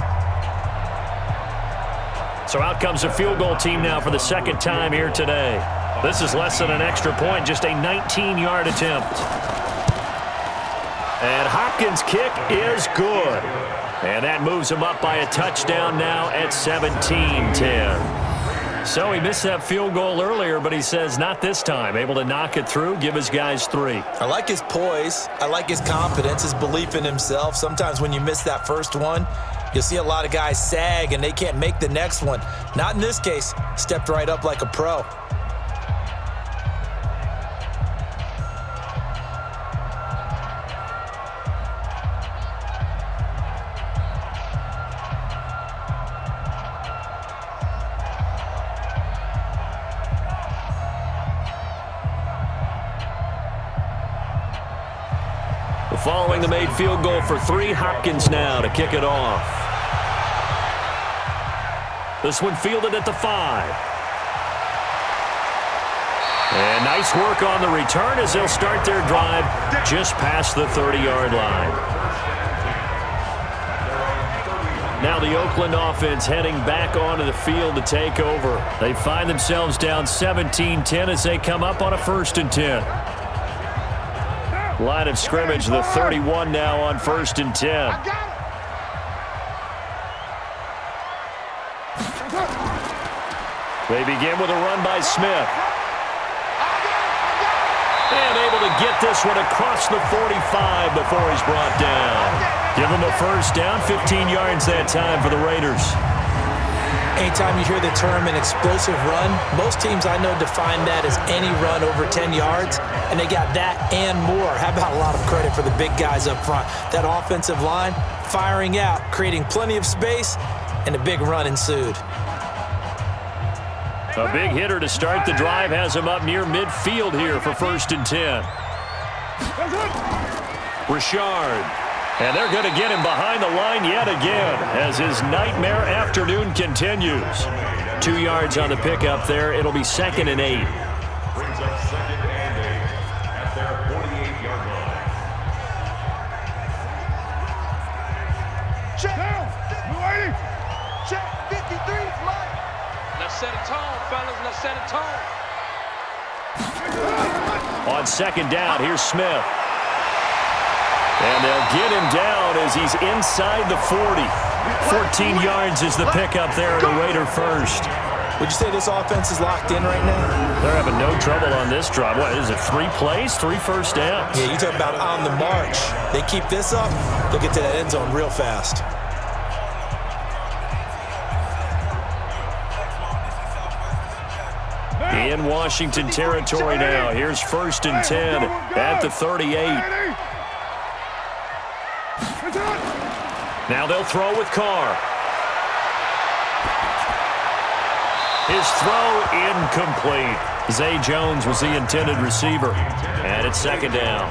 So out comes the field goal team now for the 2nd time here today. This is less than an extra point, just a 19-yard attempt. And Hopkins' kick is good. And that moves him up by a touchdown now at 17-10. So he missed that field goal earlier, but he says not this time. Able to knock it through, give his guys 3. I like his poise. I like his confidence, his belief in himself. Sometimes when you miss that first one, you'll see a lot of guys sag and they can't make the next one. Not in this case. Stepped right up like a pro. Following the made field goal for 3, Hopkins now to kick it off. This one fielded at the 5. And nice work on the return as they'll start their drive just past the 30-yard line. Now the Oakland offense heading back onto the field to take over. They find themselves down 17-10 as they come up on a 1st and 10. Line of scrimmage, the 31 now on 1st and 10. They begin with a run by Smith. And able to get this one across the 45 before he's brought down. Give him a first down, 15 yards that time for the Raiders. Anytime you hear the term an explosive run, most teams I know define that as any run over 10 yards, and they got that and more. How about a lot of credit for the big guys up front? That offensive line firing out, creating plenty of space, and a big run ensued. A big hitter to start the drive has him up near midfield here for 1st and 10. Richard. And they're going to get him behind the line yet again as his nightmare afternoon continues. 2 yards on the pickup there. It'll be 2nd and 8. Brings up 2nd and 8 at their 48-yard line. Check. Down. Blue 80. Check. 53 is mine. Let's set a tone, fellas. Let's set a tone. On 2nd down, here's Smith. And they'll get him down as he's inside the 40. 14 yards is the pickup there at a Raider first. Would you say this offense is locked in right now? They're having no trouble on this drive. What is it, 3 plays, 3 first downs? Yeah, you talk about on the march. They keep this up, they'll get to that end zone real fast. In Washington territory now. Here's 1st and 10 at the 38. Now they'll throw with Carr. His throw incomplete. Zay Jones was the intended receiver. And it's 2nd down.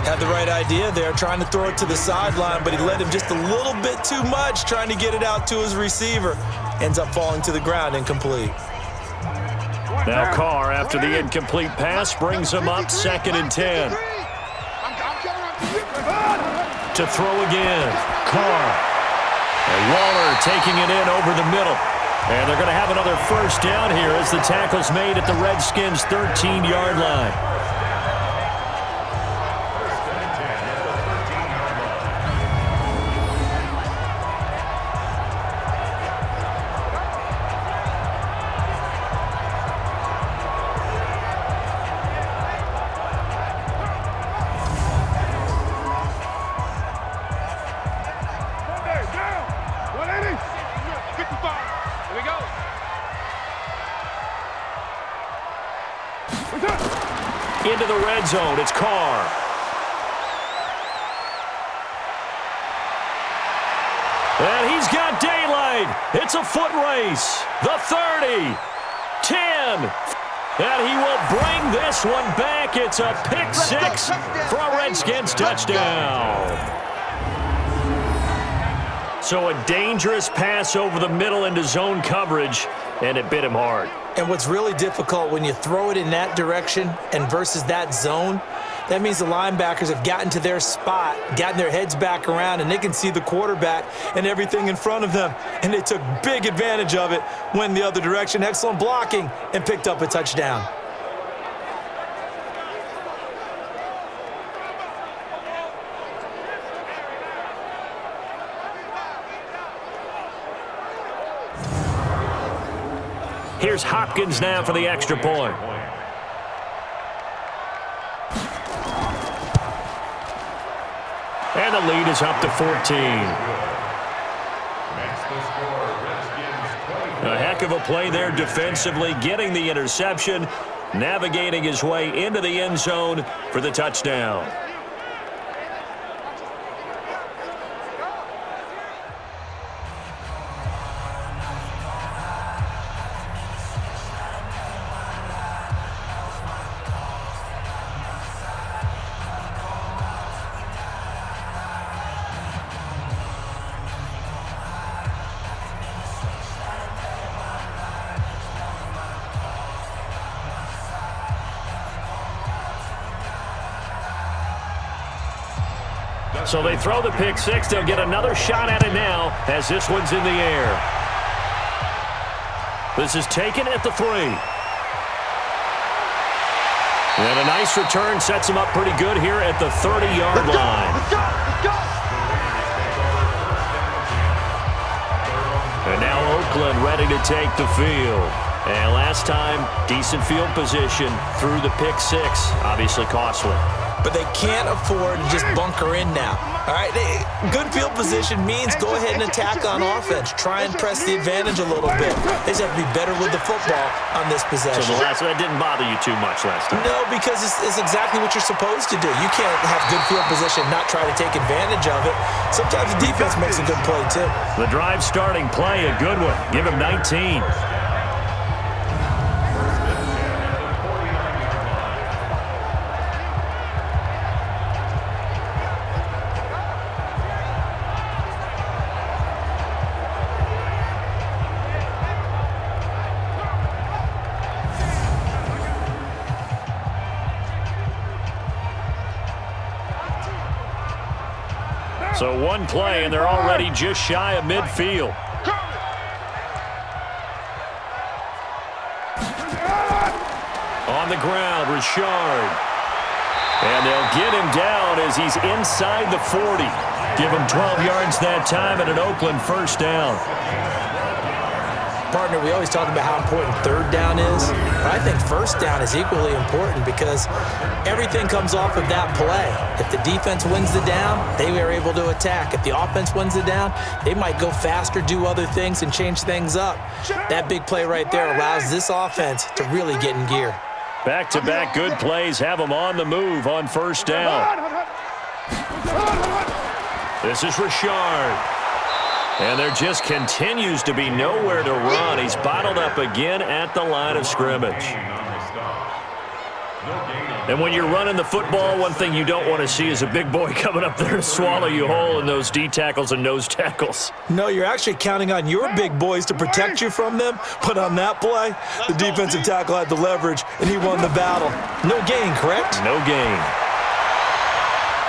Had the right idea there, trying to throw it to the sideline, but he led him just a little bit too much, trying to get it out to his receiver. Ends up falling to the ground, incomplete. Now Carr, after the incomplete pass, brings him up 2nd and 10. To throw again, Carr. And Waller taking it in over the middle. And they're going to have another first down here as the tackle's made at the Redskins' 13-yard line. Into the red zone, it's Carr. And he's got daylight. It's a foot race. The 30, 10, and he will bring this one back. It's a pick six for a Redskins touchdown. So a dangerous pass over the middle into zone coverage, and it bit him hard. And what's really difficult when you throw it in that direction and versus that zone, that means the linebackers have gotten to their spot, gotten their heads back around, and they can see the quarterback and everything in front of them. And they took big advantage of it, went the other direction, excellent blocking, and picked up a touchdown. Here's Hopkins now for the extra point. And the lead is up to 14. A heck of a play there defensively, getting the interception, navigating his way into the end zone for the touchdown. So they throw the pick six. They'll get another shot at it now as this one's in the air. This is taken at the 3. And a nice return sets him up pretty good here at the 30-yard line. And now Oakland ready to take the field. And last time, decent field position through the pick six. Obviously costly. But they can't afford to just bunker in now. All right, good field position means go ahead and attack on offense. Try and press the advantage a little bit. They just have to be better with the football on this possession. So that didn't bother you too much last time? No, because it's exactly what you're supposed to do. You can't have good field position and not try to take advantage of it. Sometimes the defense makes a good play, too. The drive starting play, a good one. Give him 19. So one play, and they're already just shy of midfield. On the ground, Richard. And they'll get him down as he's inside the 40. Give him 12 yards that time and an Oakland first down. Partner, we always talk about how important third down is, but I think first down is equally important because everything comes off of that play. If the defense wins the down, they are able to attack. If the offense wins the down, they might go faster, do other things, and change things up. That big play right there allows this offense to really get in gear. Back-to-back good plays have them on the move on first down. This is Richard. And there just continues to be nowhere to run. He's bottled up again at the line of scrimmage. And when you're running the football, one thing you don't want to see is a big boy coming up there to swallow you whole in those D tackles and nose tackles. No, you're actually counting on your big boys to protect you from them. But on that play, the defensive tackle had the leverage, and he won the battle. No gain, correct? No gain.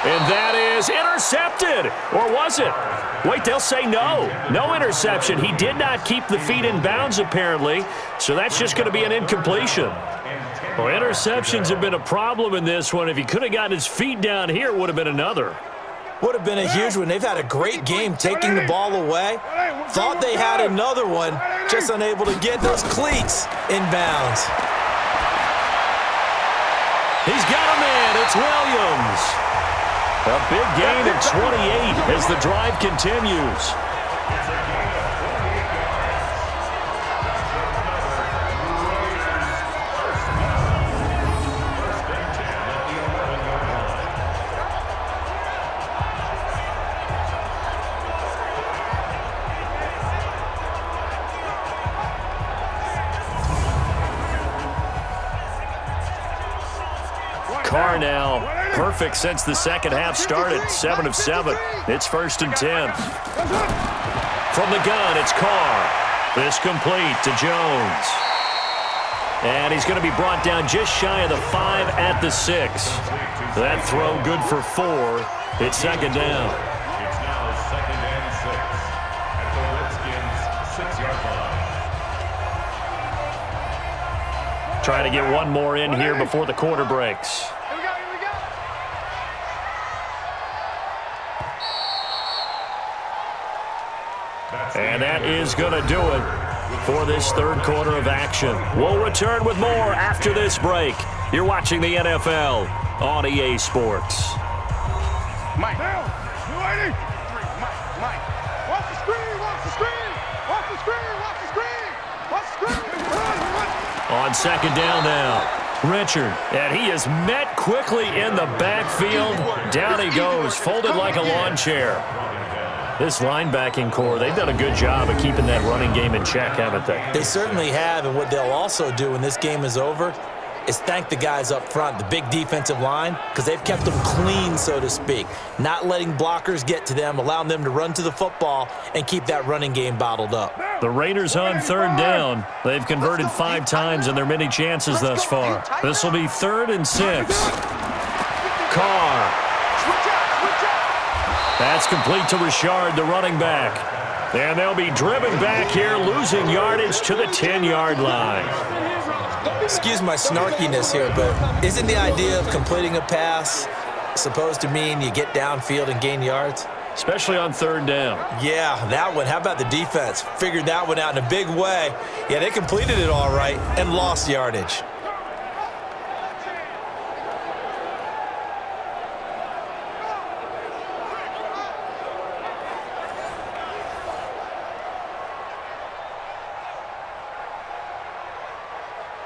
And that is intercepted. Or was it? Wait, they'll say no. No interception. He did not keep the feet in bounds, apparently. So that's just going to be an incompletion. Well, interceptions have been a problem in this one. If he could have gotten his feet down here, it would have been another. Would have been a huge one. They've had a great game taking the ball away. Thought they had another one, just unable to get those cleats in bounds. He's got a man. It's Williams. A big gain of 28 as the drive continues. Carr now, perfect since the second half started, 7 of 7. It's 1st and 10. From the gun, it's Carr. This complete to Jones. And he's going to be brought down just shy of the 5 at the 6. That throw good for 4. It's 2nd down. It's now 2nd and 6 at the Redskins' 6-yard line. Trying to get one more in here before the quarter breaks. And that is going to do it for this third quarter of action. We'll return with more after this break. You're watching the NFL on EA Sports. Mike. Down. 280. Mike. Watch the screen. Watch the screen. Watch the screen. Watch the screen. Watch the screen. On 2nd down now. Richard, and he is met quickly in the backfield. Down he goes, folded like a lawn chair. This linebacking core, they've done a good job of keeping that running game in check, haven't they? They certainly have, and what they'll also do when this game is over is thank the guys up front, the big defensive line, because they've kept them clean, so to speak, not letting blockers get to them, allowing them to run to the football and keep that running game bottled up. The Raiders on 3rd down. They've converted 5 times in their many chances thus far. This will be 3rd and 6. Carr. That's complete to Richard, the running back. And they'll be driven back here, losing yardage to the 10-yard line. Excuse my snarkiness here, but isn't the idea of completing a pass supposed to mean you get downfield and gain yards? especially on third down. Yeah, that one. How about the defense? Figured that one out in a big way. Yeah, they completed it all right and lost yardage.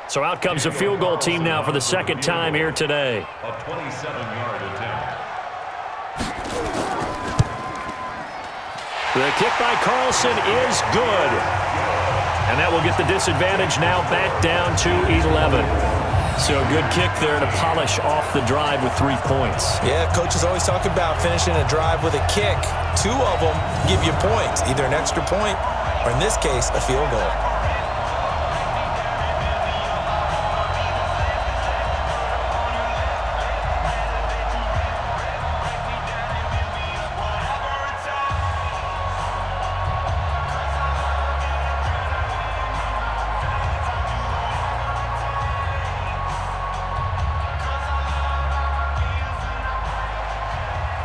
So out comes a field goal team now for the second time here today. A 27-yard attempt. The kick by Carlson is good. And that will get the disadvantage now back down to 11. So a good kick there to polish off the drive with 3 points. Yeah, coaches always talk about finishing a drive with a kick. 2 of them give you points, either an extra point or, in this case, a field goal.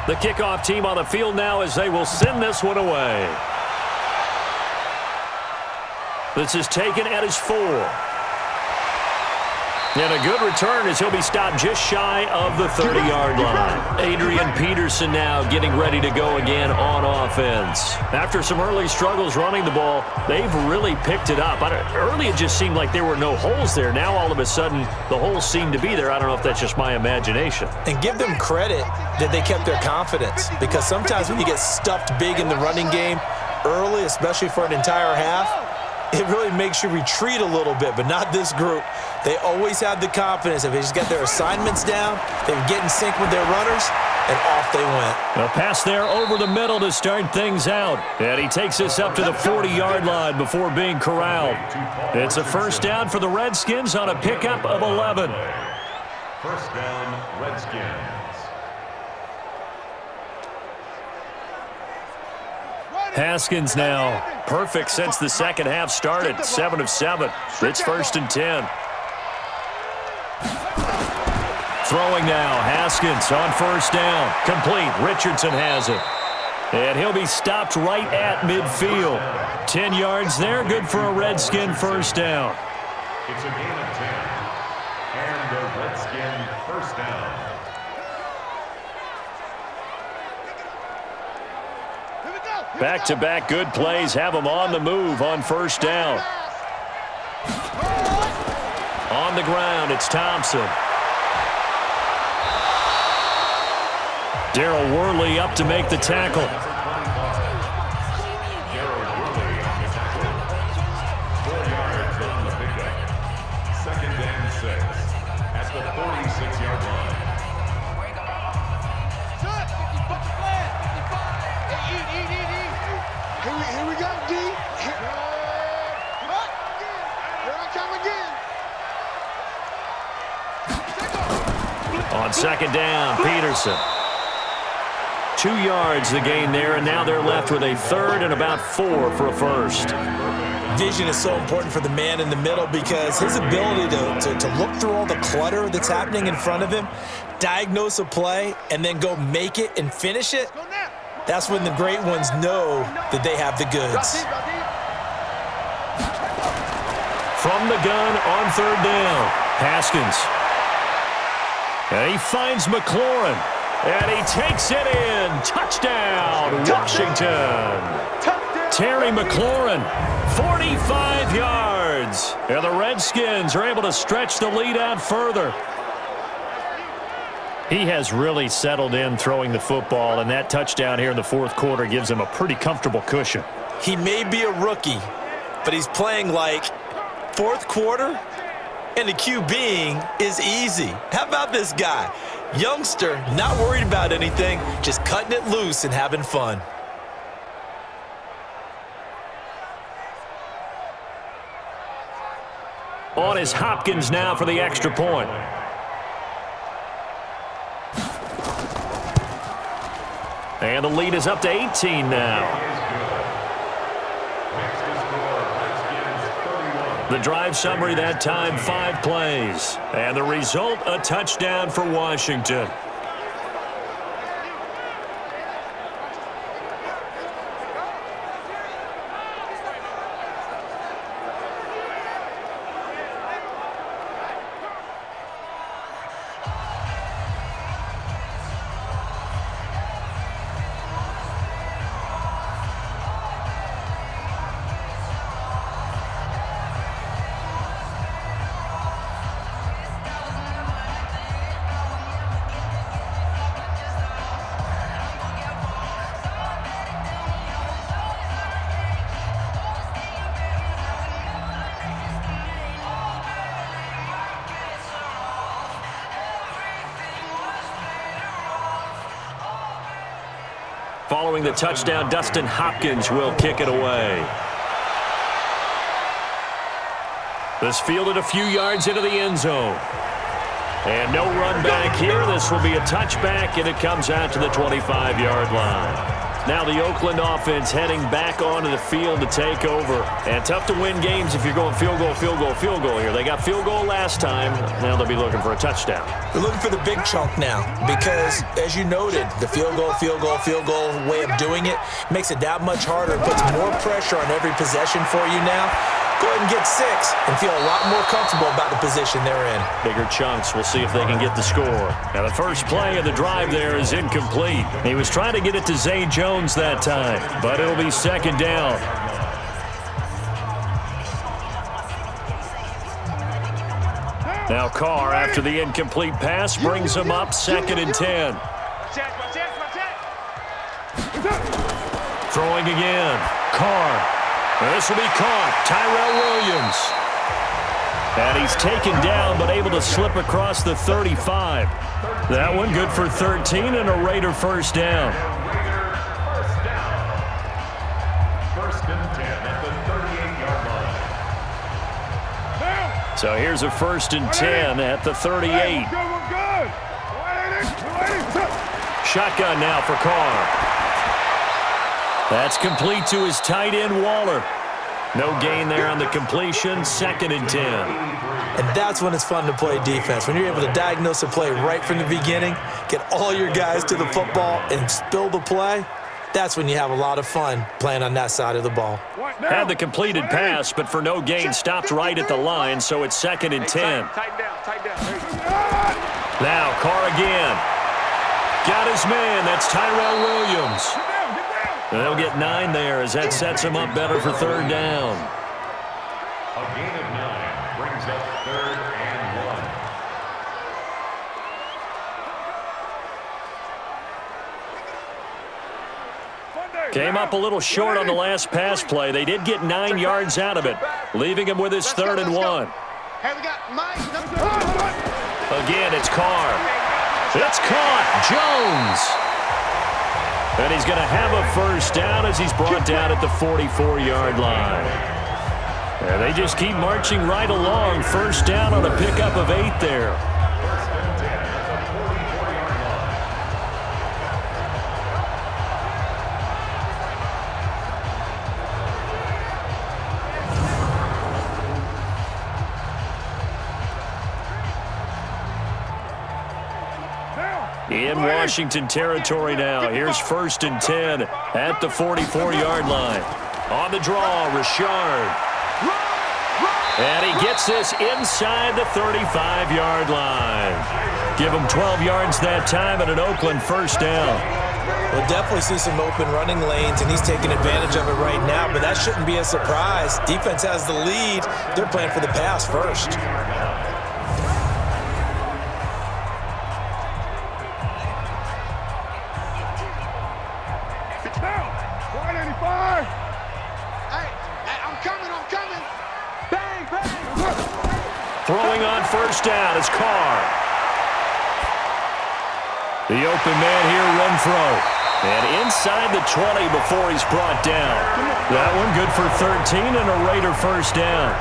The kickoff team on the field now as they will send this one away. This is taken at his 4. And a good return as he'll be stopped just shy of the 30-yard line. Adrian Peterson now getting ready to go again on offense. After some early struggles running the ball, they've really picked it up. Early it just seemed like there were no holes there. Now all of a sudden the holes seem to be there. I don't know if that's just my imagination. And give them credit that they kept their confidence, because sometimes when you get stuffed big in the running game early, especially for an entire half, it really makes you retreat a little bit, but not this group. They always have the confidence. If they just get their assignments down, they would get in sync with their runners, and off they went. A pass there over the middle to start things out. And he takes us up to the 40-yard line before being corralled. It's a first down for the Redskins on a pickup of 11. First down, Redskins. Haskins now perfect since the second half started. 7 of 7. It's first and 10. Throwing now. Haskins on first down. Complete. Richardson has it. And he'll be stopped right at midfield. 10 yards there. Good for a Redskin first down. It's a gain of 10. And a Redskin first down. Back-to-back good plays have them on the move on first down. On the ground, it's Thompson. Darryl Worley up to make the tackle. Darryl Worley on the tackle. 4 yards on the pickup. Second and 6 at the 46-yard line. Here we go, D. Here I come again. On second down, Peterson. 2 yards the gain there, and now they're left with a third and about 4 for a first. Vision is so important for the man in the middle, because his ability to look through all the clutter that's happening in front of him, diagnose a play, and then go make it and finish it, that's when the great ones know that they have the goods. From the gun on third down, Haskins. And he finds McLaurin. And he takes it in. Touchdown, Washington. Terry McLaurin, 45 yards. And the Redskins are able to stretch the lead out further. He has really settled in throwing the football, and that touchdown here in the fourth quarter gives him a pretty comfortable cushion. He may be a rookie, but he's playing like fourth quarter, and the QBing is easy. How about this guy? Youngster, not worried about anything, just cutting it loose and having fun. On is Hopkins now for the extra point. And the lead is up to 18 now. The drive summary that time, 5 plays. And the result, a touchdown for Washington. Following the touchdown, Dustin Hopkins will kick it away. This fielded a few yards into the end zone. And no run back here. This will be a touchback, and it comes out to the 25-yard line. Now the Oakland offense heading back onto the field to take over. And tough to win games if you're going field goal, field goal, field goal here. They got field goal last time. Now they'll be looking for a touchdown. They're looking for the big chunk now because, as you noted, the field goal, field goal, field goal way of doing it makes it that much harder. It puts more pressure on every possession for you now. Go ahead and get 6 and feel a lot more comfortable about the position they're in. Bigger chunks. We'll see if they can get the score. Now the first play of the drive there is incomplete. He was trying to get it to Zay Jones that time, but it'll be second down. Now Carr, after the incomplete pass, brings him up 2nd and 10. Throwing again. Carr. This will be caught. Tyrell Williams. And he's taken down, but able to slip across the 35. That one good for 13 and a Raider first down. First and 10 at the 38-yard line. So here's a 1st and 10 at the 38. Shotgun now for Carr. That's complete to his tight end, Waller. No gain there on the completion, 2nd and 10. And that's when it's fun to play defense. When you're able to diagnose a play right from the beginning, get all your guys to the football, and spill the play, that's when you have a lot of fun playing on that side of the ball. Had the completed pass, but for no gain, stopped right at the line, so it's 2nd and 10. Tighten down. Now Carr again. Got his man. That's Tyrell Williams. They'll get 9 there as that sets him up better for 3rd down. A gain of 9 brings up 3rd and 1. Came up a little short on the last pass play. They did get 9 yards out of it, leaving him with his 3rd and 1. Hey, we got Mike. Again, it's Carr. It's caught. Jones. And he's going to have a first down as he's brought down at the 44-yard line. And they just keep marching right along. First down on a pickup of 8 there. First and 10 at the 44-yard In Washington territory now. Here's 1st and 10 at the 44-yard line. On the draw, Richard. And he gets this inside the 35-yard line. Give him 12 yards that time and an Oakland first down. We'll definitely see some open running lanes, and he's taking advantage of it right now, but that shouldn't be a surprise. Defense has the lead. They're playing for the pass first. Throwing on first down is Carr. The open man here, run throw. And inside the 20 before he's brought down. That one good for 13 and a Raider first down.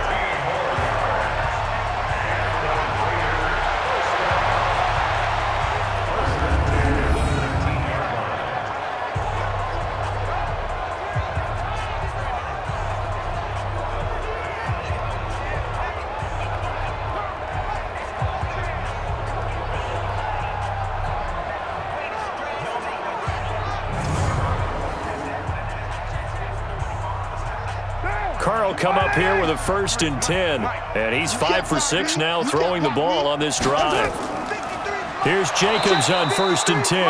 Carl come up here with a 1st and 10. And he's 5 for 6 now throwing the ball on this drive. Here's Jacobs on 1st and 10.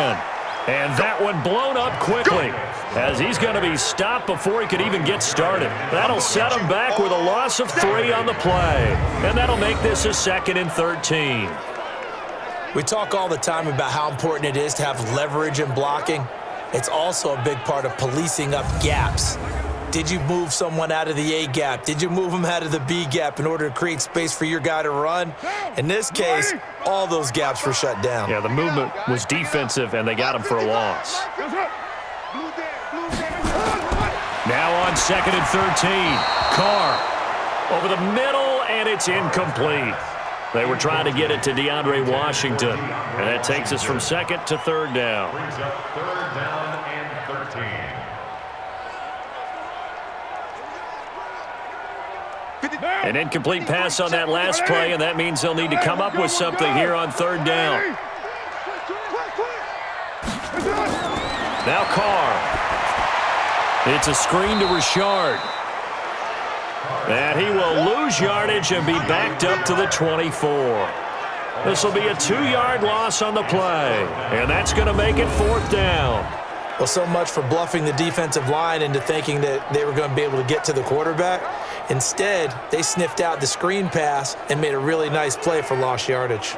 And that one blown up quickly as he's going to be stopped before he could even get started. That'll set him back with a loss of 3 on the play. And that'll make this a 2nd and 13. We talk all the time about how important it is to have leverage in blocking. It's also a big part of policing up gaps. Did you move someone out of the A gap? Did you move them out of the B gap in order to create space for your guy to run? In this case, all those gaps were shut down. Yeah, the movement was defensive, and they got him for a loss. on 2nd and 13. Carr over the middle, and it's incomplete. They were trying to get it to DeAndre Washington, and that takes us from 2nd to 3rd down. Brings up 3rd down and 13. An incomplete pass on that last play, and that means they'll need to come up with something here on 3rd down. Now Carr. It's a screen to Richard. And he will lose yardage and be backed up to the 24. This will be a 2-yard loss on the play, and that's going to make it 4th down. Well, so much for bluffing the defensive line into thinking that they were going to be able to get to the quarterback. Instead, they sniffed out the screen pass and made a really nice play for lost yardage.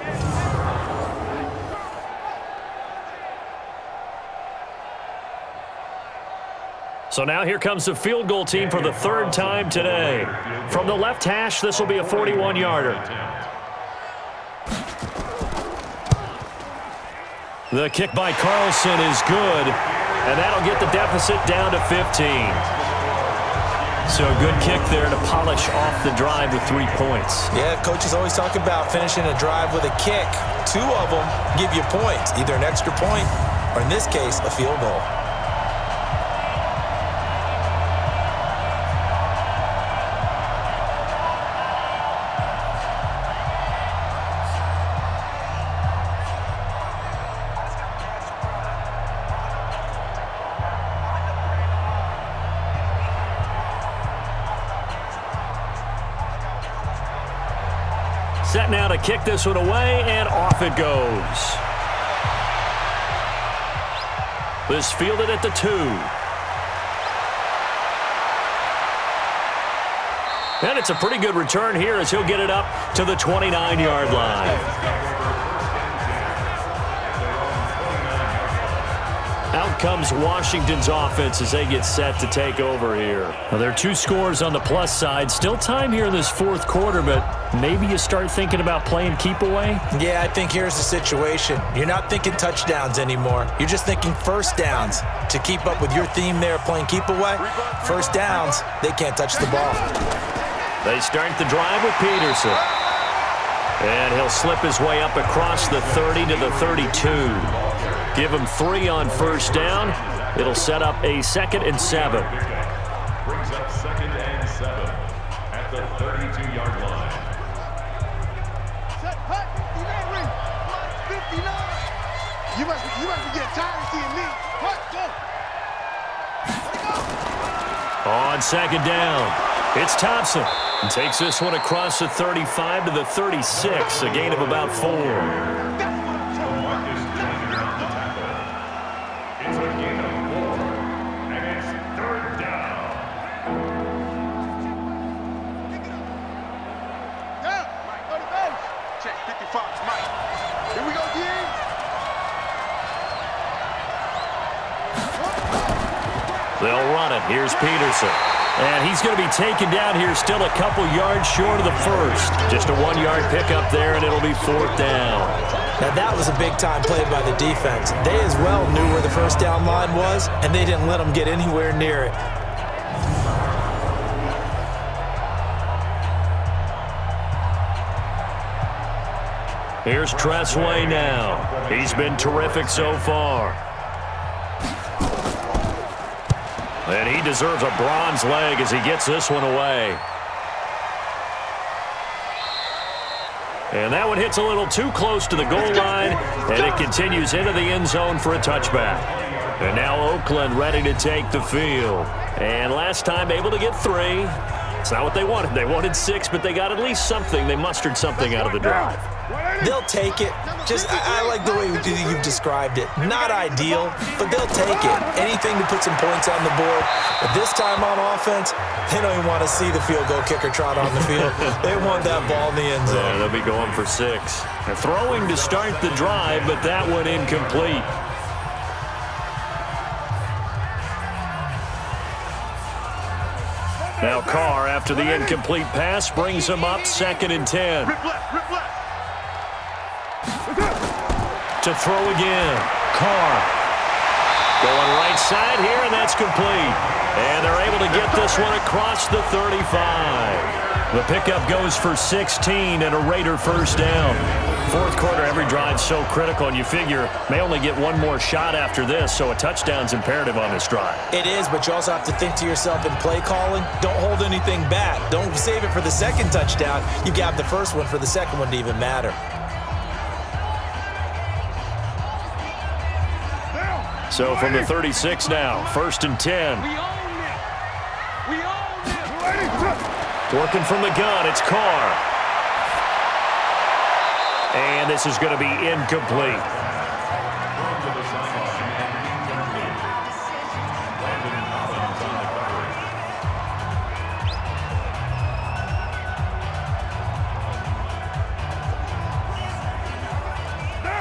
So now here comes the field goal team for the 3rd time today. From the left hash, this will be a 41-yarder. The kick by Carlson is good, and that'll get the deficit down to 15. So a good kick there to polish off the drive with 3 points. Yeah, coaches always talk about finishing a drive with a kick. 2 of them give you points, either an extra point or, in this case, a field goal. Set now to kick this one away, and off it goes. This fielded at the 2. And it's a pretty good return here as he'll get it up to the 29-yard line. Out comes Washington's offense as they get set to take over here. Now, there are 2 scores on the plus side. Still time here in this 4th quarter, but maybe you start thinking about playing keep away? Yeah, I think here's the situation. You're not thinking touchdowns anymore. You're just thinking first downs. To keep up with your theme there, playing keep away, first downs, they can't touch the ball. They start the drive with Peterson. And he'll slip his way up across the 30 to the 32. Give him 3 on first down. It'll set up a 2nd and 7. Brings up 2nd and 7 at the 32-yard line. Set, hut, you ready, ring. 59. You must be getting tired of seeing me. Hut, go. On 2nd down, it's Thompson. And takes this one across the 35 to the 36, a gain of about 4. They'll run it. Here's Peterson. And he's going to be taken down here still a couple yards short of the first. Just a 1-yard pickup there, and it'll be 4th down. Now, that was a big-time play by the defense. They as well knew where the first down line was, and they didn't let them get anywhere near it. Here's Tressway now. He's been terrific so far. And he deserves a bronze leg as he gets this one away. And that one hits a little too close to the goal line, and it continues into the end zone for a touchback. And now Oakland ready to take the field. And last time able to get 3. It's not what they wanted. They wanted 6, but they got at least something. They mustered something out of the drive. They'll take it. I like the way you've described it. Not ideal, but they'll take it. Anything to put some points on the board. But this time on offense, they don't even want to see the field goal kicker trot on the field. They want that ball in the end zone. Yeah, they'll be going for 6. And throwing to start the drive, but that one incomplete. Now Carr, after the incomplete pass, brings him up 2nd and 10. To throw again. Carr. Going right side here, and that's complete. And they're able to get this one across the 35. The pickup goes for 16 and a Raider first down. Fourth quarter, every drive's so critical, and you figure may only get one more shot after this, so a touchdown's imperative on this drive. It is, but you also have to think to yourself in play calling, don't hold anything back. Don't save it for the second touchdown. You got the first one for the second one to even matter. So from the 36 now, 1st and 10. We own it. Working from the gun, it's Carr. And this is going to be incomplete.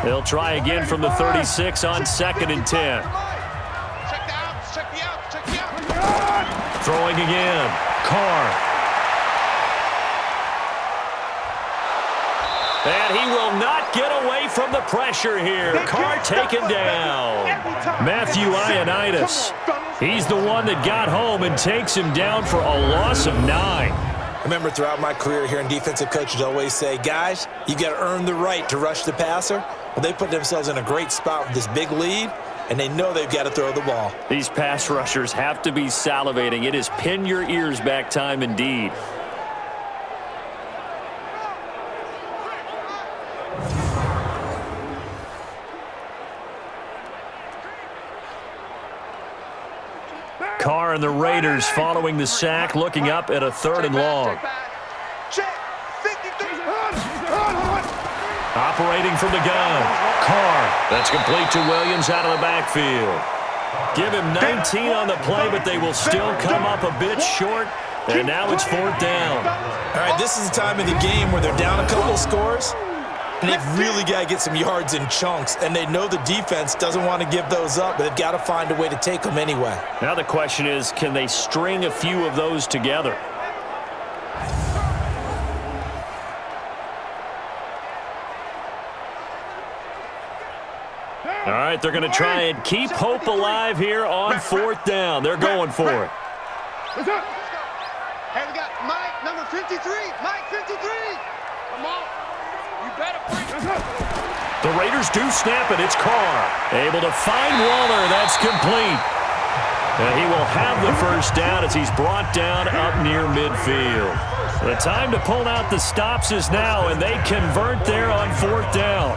They'll try again from the 36 on 2nd and 10. Check the outs, check the outs, check the outs. Throwing again, Carr. And he will not get away from the pressure here. Carr taken down. Matthew Ioannidis. He's the one that got home and takes him down for a loss of 9. I remember throughout my career hearing defensive coaches always say, guys, you got to earn the right to rush the passer. Well, they put themselves in a great spot with this big lead, and they know they've got to throw the ball. These pass rushers have to be salivating. It is pin your ears back time indeed. Carr and the Raiders following the sack, looking up at a 3rd and long. Operating from the gun, Carr. That's complete to Williams out of the backfield. Give him 19 on the play, but they will still come up a bit short, and now it's 4th down. All right, this is the time of the game where they're down a couple of scores, and they've really got to get some yards in chunks, and they know the defense doesn't want to give those up, but they've got to find a way to take them anyway. Now the question is, can they string a few of those together? All right, they're going to try and keep hope alive here on 4th down. They're going for it. Hey, we got Mike, number 53. Mike, 53. Come on. You better bring it. The Raiders do snap it. It's Carr. Able to find Waller. That's complete. And he will have the first down as he's brought down up near midfield. The time to pull out the stops is now, and they convert there on 4th down.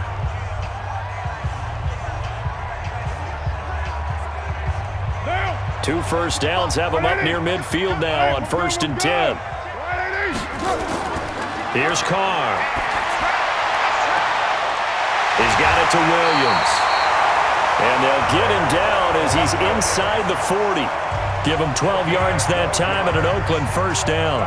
Two first downs have him up near midfield now on 1st and 10. Here's Carr. He's got it to Williams. And they'll get him down as he's inside the 40. Give him 12 yards that time and an Oakland first down.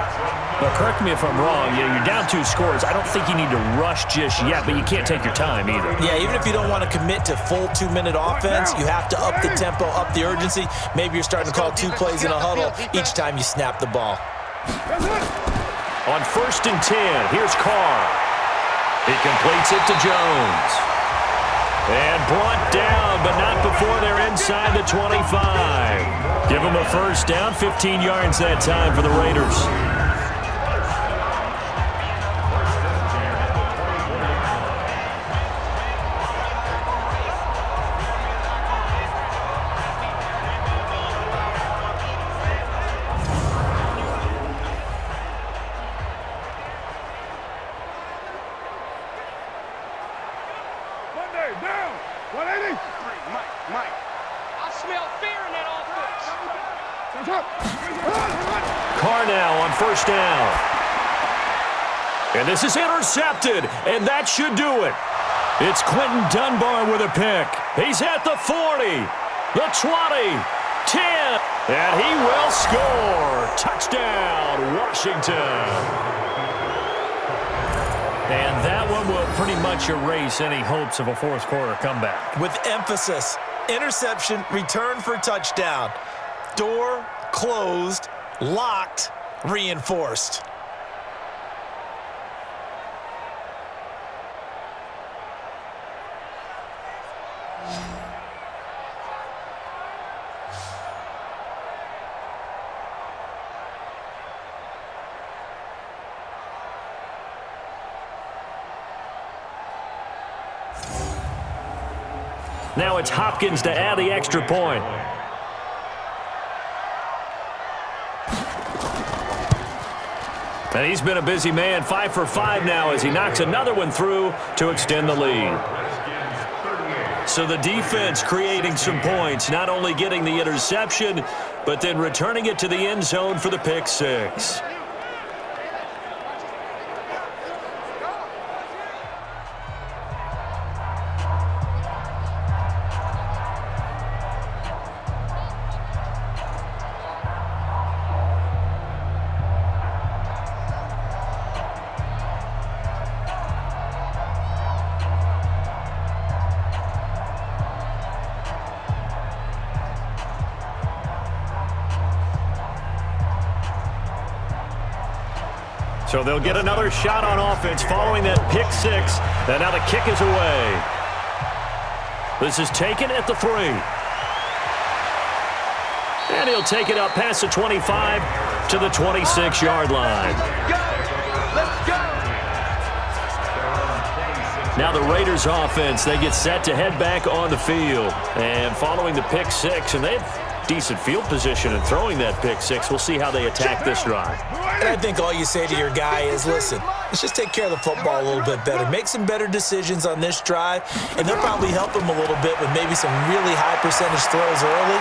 But correct me if I'm wrong, you're down 2 scores. I don't think you need to rush just yet, but you can't take your time either. Yeah, even if you don't want to commit to full 2-minute offense, you have to up the tempo, up the urgency. Maybe you're starting to call 2 plays in a huddle each time you snap the ball. On 1st and 10, here's Carr. He completes it to Jones. And brought down, but not before they're inside the 25. Give them a first down, 15 yards that time for the Raiders. Carr now on first down. And this is intercepted, and that should do it. It's Quentin Dunbar with a pick. He's at the 40, the 20, 10, and he will score. Touchdown, Washington. And that one will pretty much erase any hopes of a fourth quarter comeback. With emphasis, interception, return for touchdown. Door closed, locked, reinforced. Now it's Hopkins to add the extra point. And he's been a busy man, 5 for 5 now as he knocks another one through to extend the lead. So the defense creating some points, not only getting the interception, but then returning it to the end zone for the pick six. So they'll get another shot on offense following that pick six. And now the kick is away. This is taken at the 3. And he'll take it up past the 25 to the 26-yard line. Now the Raiders offense, they get set to head back on the field. And following the pick six, and they have decent field position and throwing that pick six. We'll see how they attack this drive. And I think all you say to your guy is, listen, let's just take care of the football a little bit better. Make some better decisions on this drive, and they'll probably help him a little bit with maybe some really high percentage throws early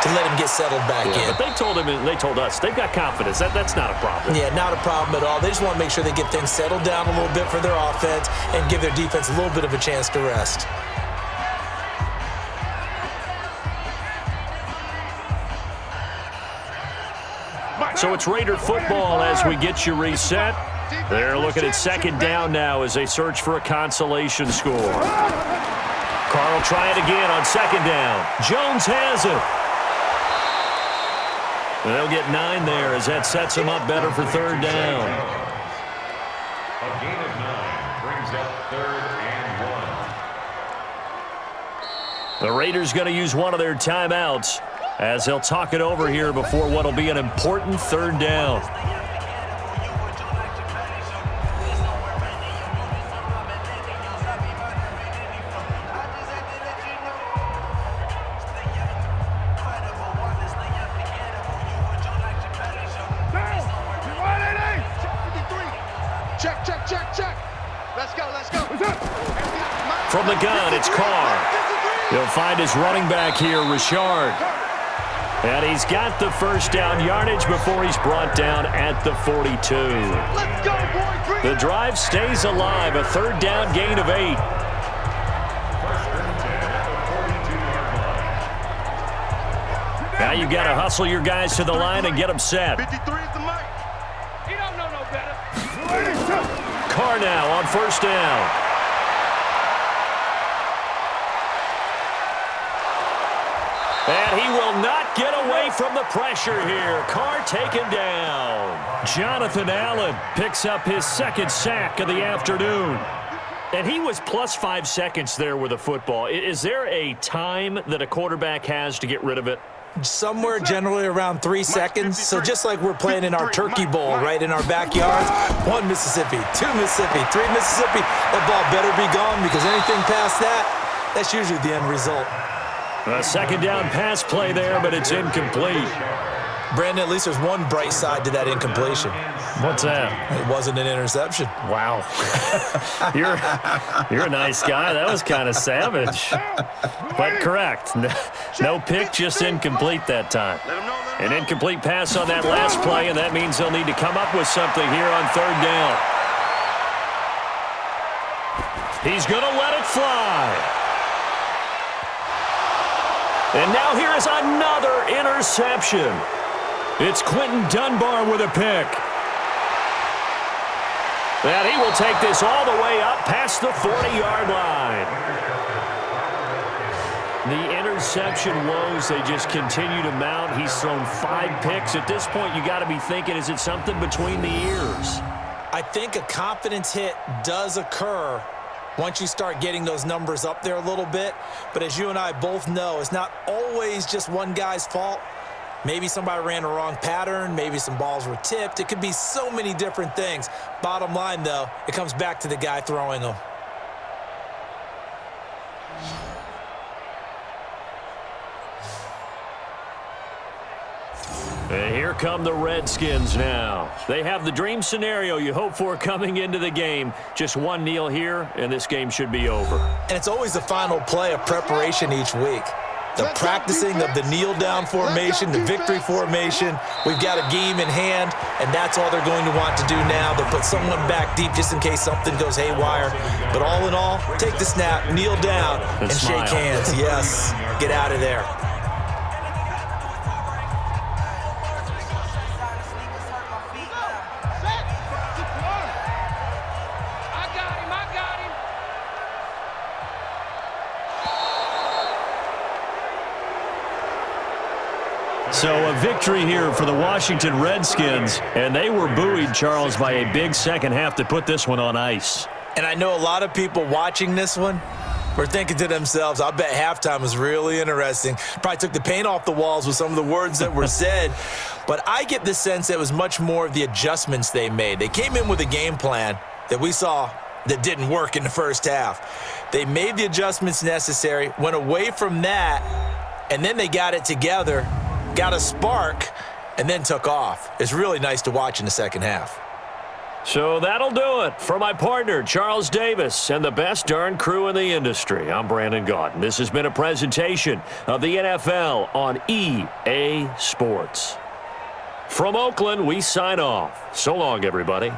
to let him get settled back in. But they told him, and they told us, they've got confidence. That's not a problem. Yeah, not a problem at all. They just want to make sure they get things settled down a little bit for their offense and give their defense a little bit of a chance to rest. So it's Raider football as we get you reset. They're looking at second down now as they search for a consolation score. Carr will try it again on second down. Jones has it. They'll get 9 there as that sets them up better for third down. A gain of 9 brings up 3rd and 1. The Raiders going to use one of their timeouts as they'll talk it over here before what will be an important third down. Check. Let's go. From the gun, it's Carr. He'll find his running back here, Richard. And he's got the first down yardage before he's brought down at the 42. Let's go, boy. The drive stays alive, a third down gain of 8. Now you've got to hustle your guys to the line and get them set. 53 is the mic. He don't know no better. Carr now on first down. And he will not get away from the pressure here. Carr taken down. Jonathan Allen picks up his second sack of the afternoon. And he was plus 5 seconds there with the football. Is there a time that a quarterback has to get rid of it? Somewhere generally around 3 seconds. So just like we're playing in our turkey bowl, right, in our backyards, 1 Mississippi, 2 Mississippi, 3 Mississippi, that ball better be gone because anything past that, that's usually the end result. A second down pass play there, but it's incomplete. Brandon, at least there's one bright side to that incompletion. What's that? It wasn't an interception. Wow. You're a nice guy. That was kind of savage. But correct. No pick, just incomplete that time. An incomplete pass on that last play, and that means they'll need to come up with something here on third down. He's going to let it fly. And now here is another interception. It's Quentin Dunbar with a pick. And he will take this all the way up past the 40-yard line. The interception woes, they just continue to mount. He's thrown 5 picks. At this point, you got to be thinking, is it something between the ears? I think a confidence hit does occur once you start getting those numbers up there a little bit. But as you and I both know, it's not always just one guy's fault. Maybe somebody ran a wrong pattern. Maybe some balls were tipped. It could be so many different things. Bottom line, though, it comes back to the guy throwing them. And here come the Redskins now. They have the dream scenario you hope for coming into the game. Just one kneel here, and this game should be over. And it's always the final play of preparation each week. The practicing of the kneel-down formation, the victory formation. We've got a game in hand, and that's all they're going to want to do now. They'll put someone back deep just in case something goes haywire. But all in all, take the snap, kneel down, and shake hands. Yes, get out of there. So a victory here for the Washington Redskins, and they were buoyed, Charles, by a big second half to put this one on ice. And I know a lot of people watching this one were thinking to themselves, I bet halftime was really interesting. Probably took the paint off the walls with some of the words that were said. But I get the sense it was much more of the adjustments they made. They came in with a game plan that we saw that didn't work in the first half. They made the adjustments necessary, went away from that, and then they got it together, got a spark, and then took off. It's really nice to watch in the second half. So that'll do it. For my partner, Charles Davis, and the best darn crew in the industry, I'm Brandon Gaudin. This has been a presentation of the NFL on EA Sports. From Oakland, we sign off. So long, everybody.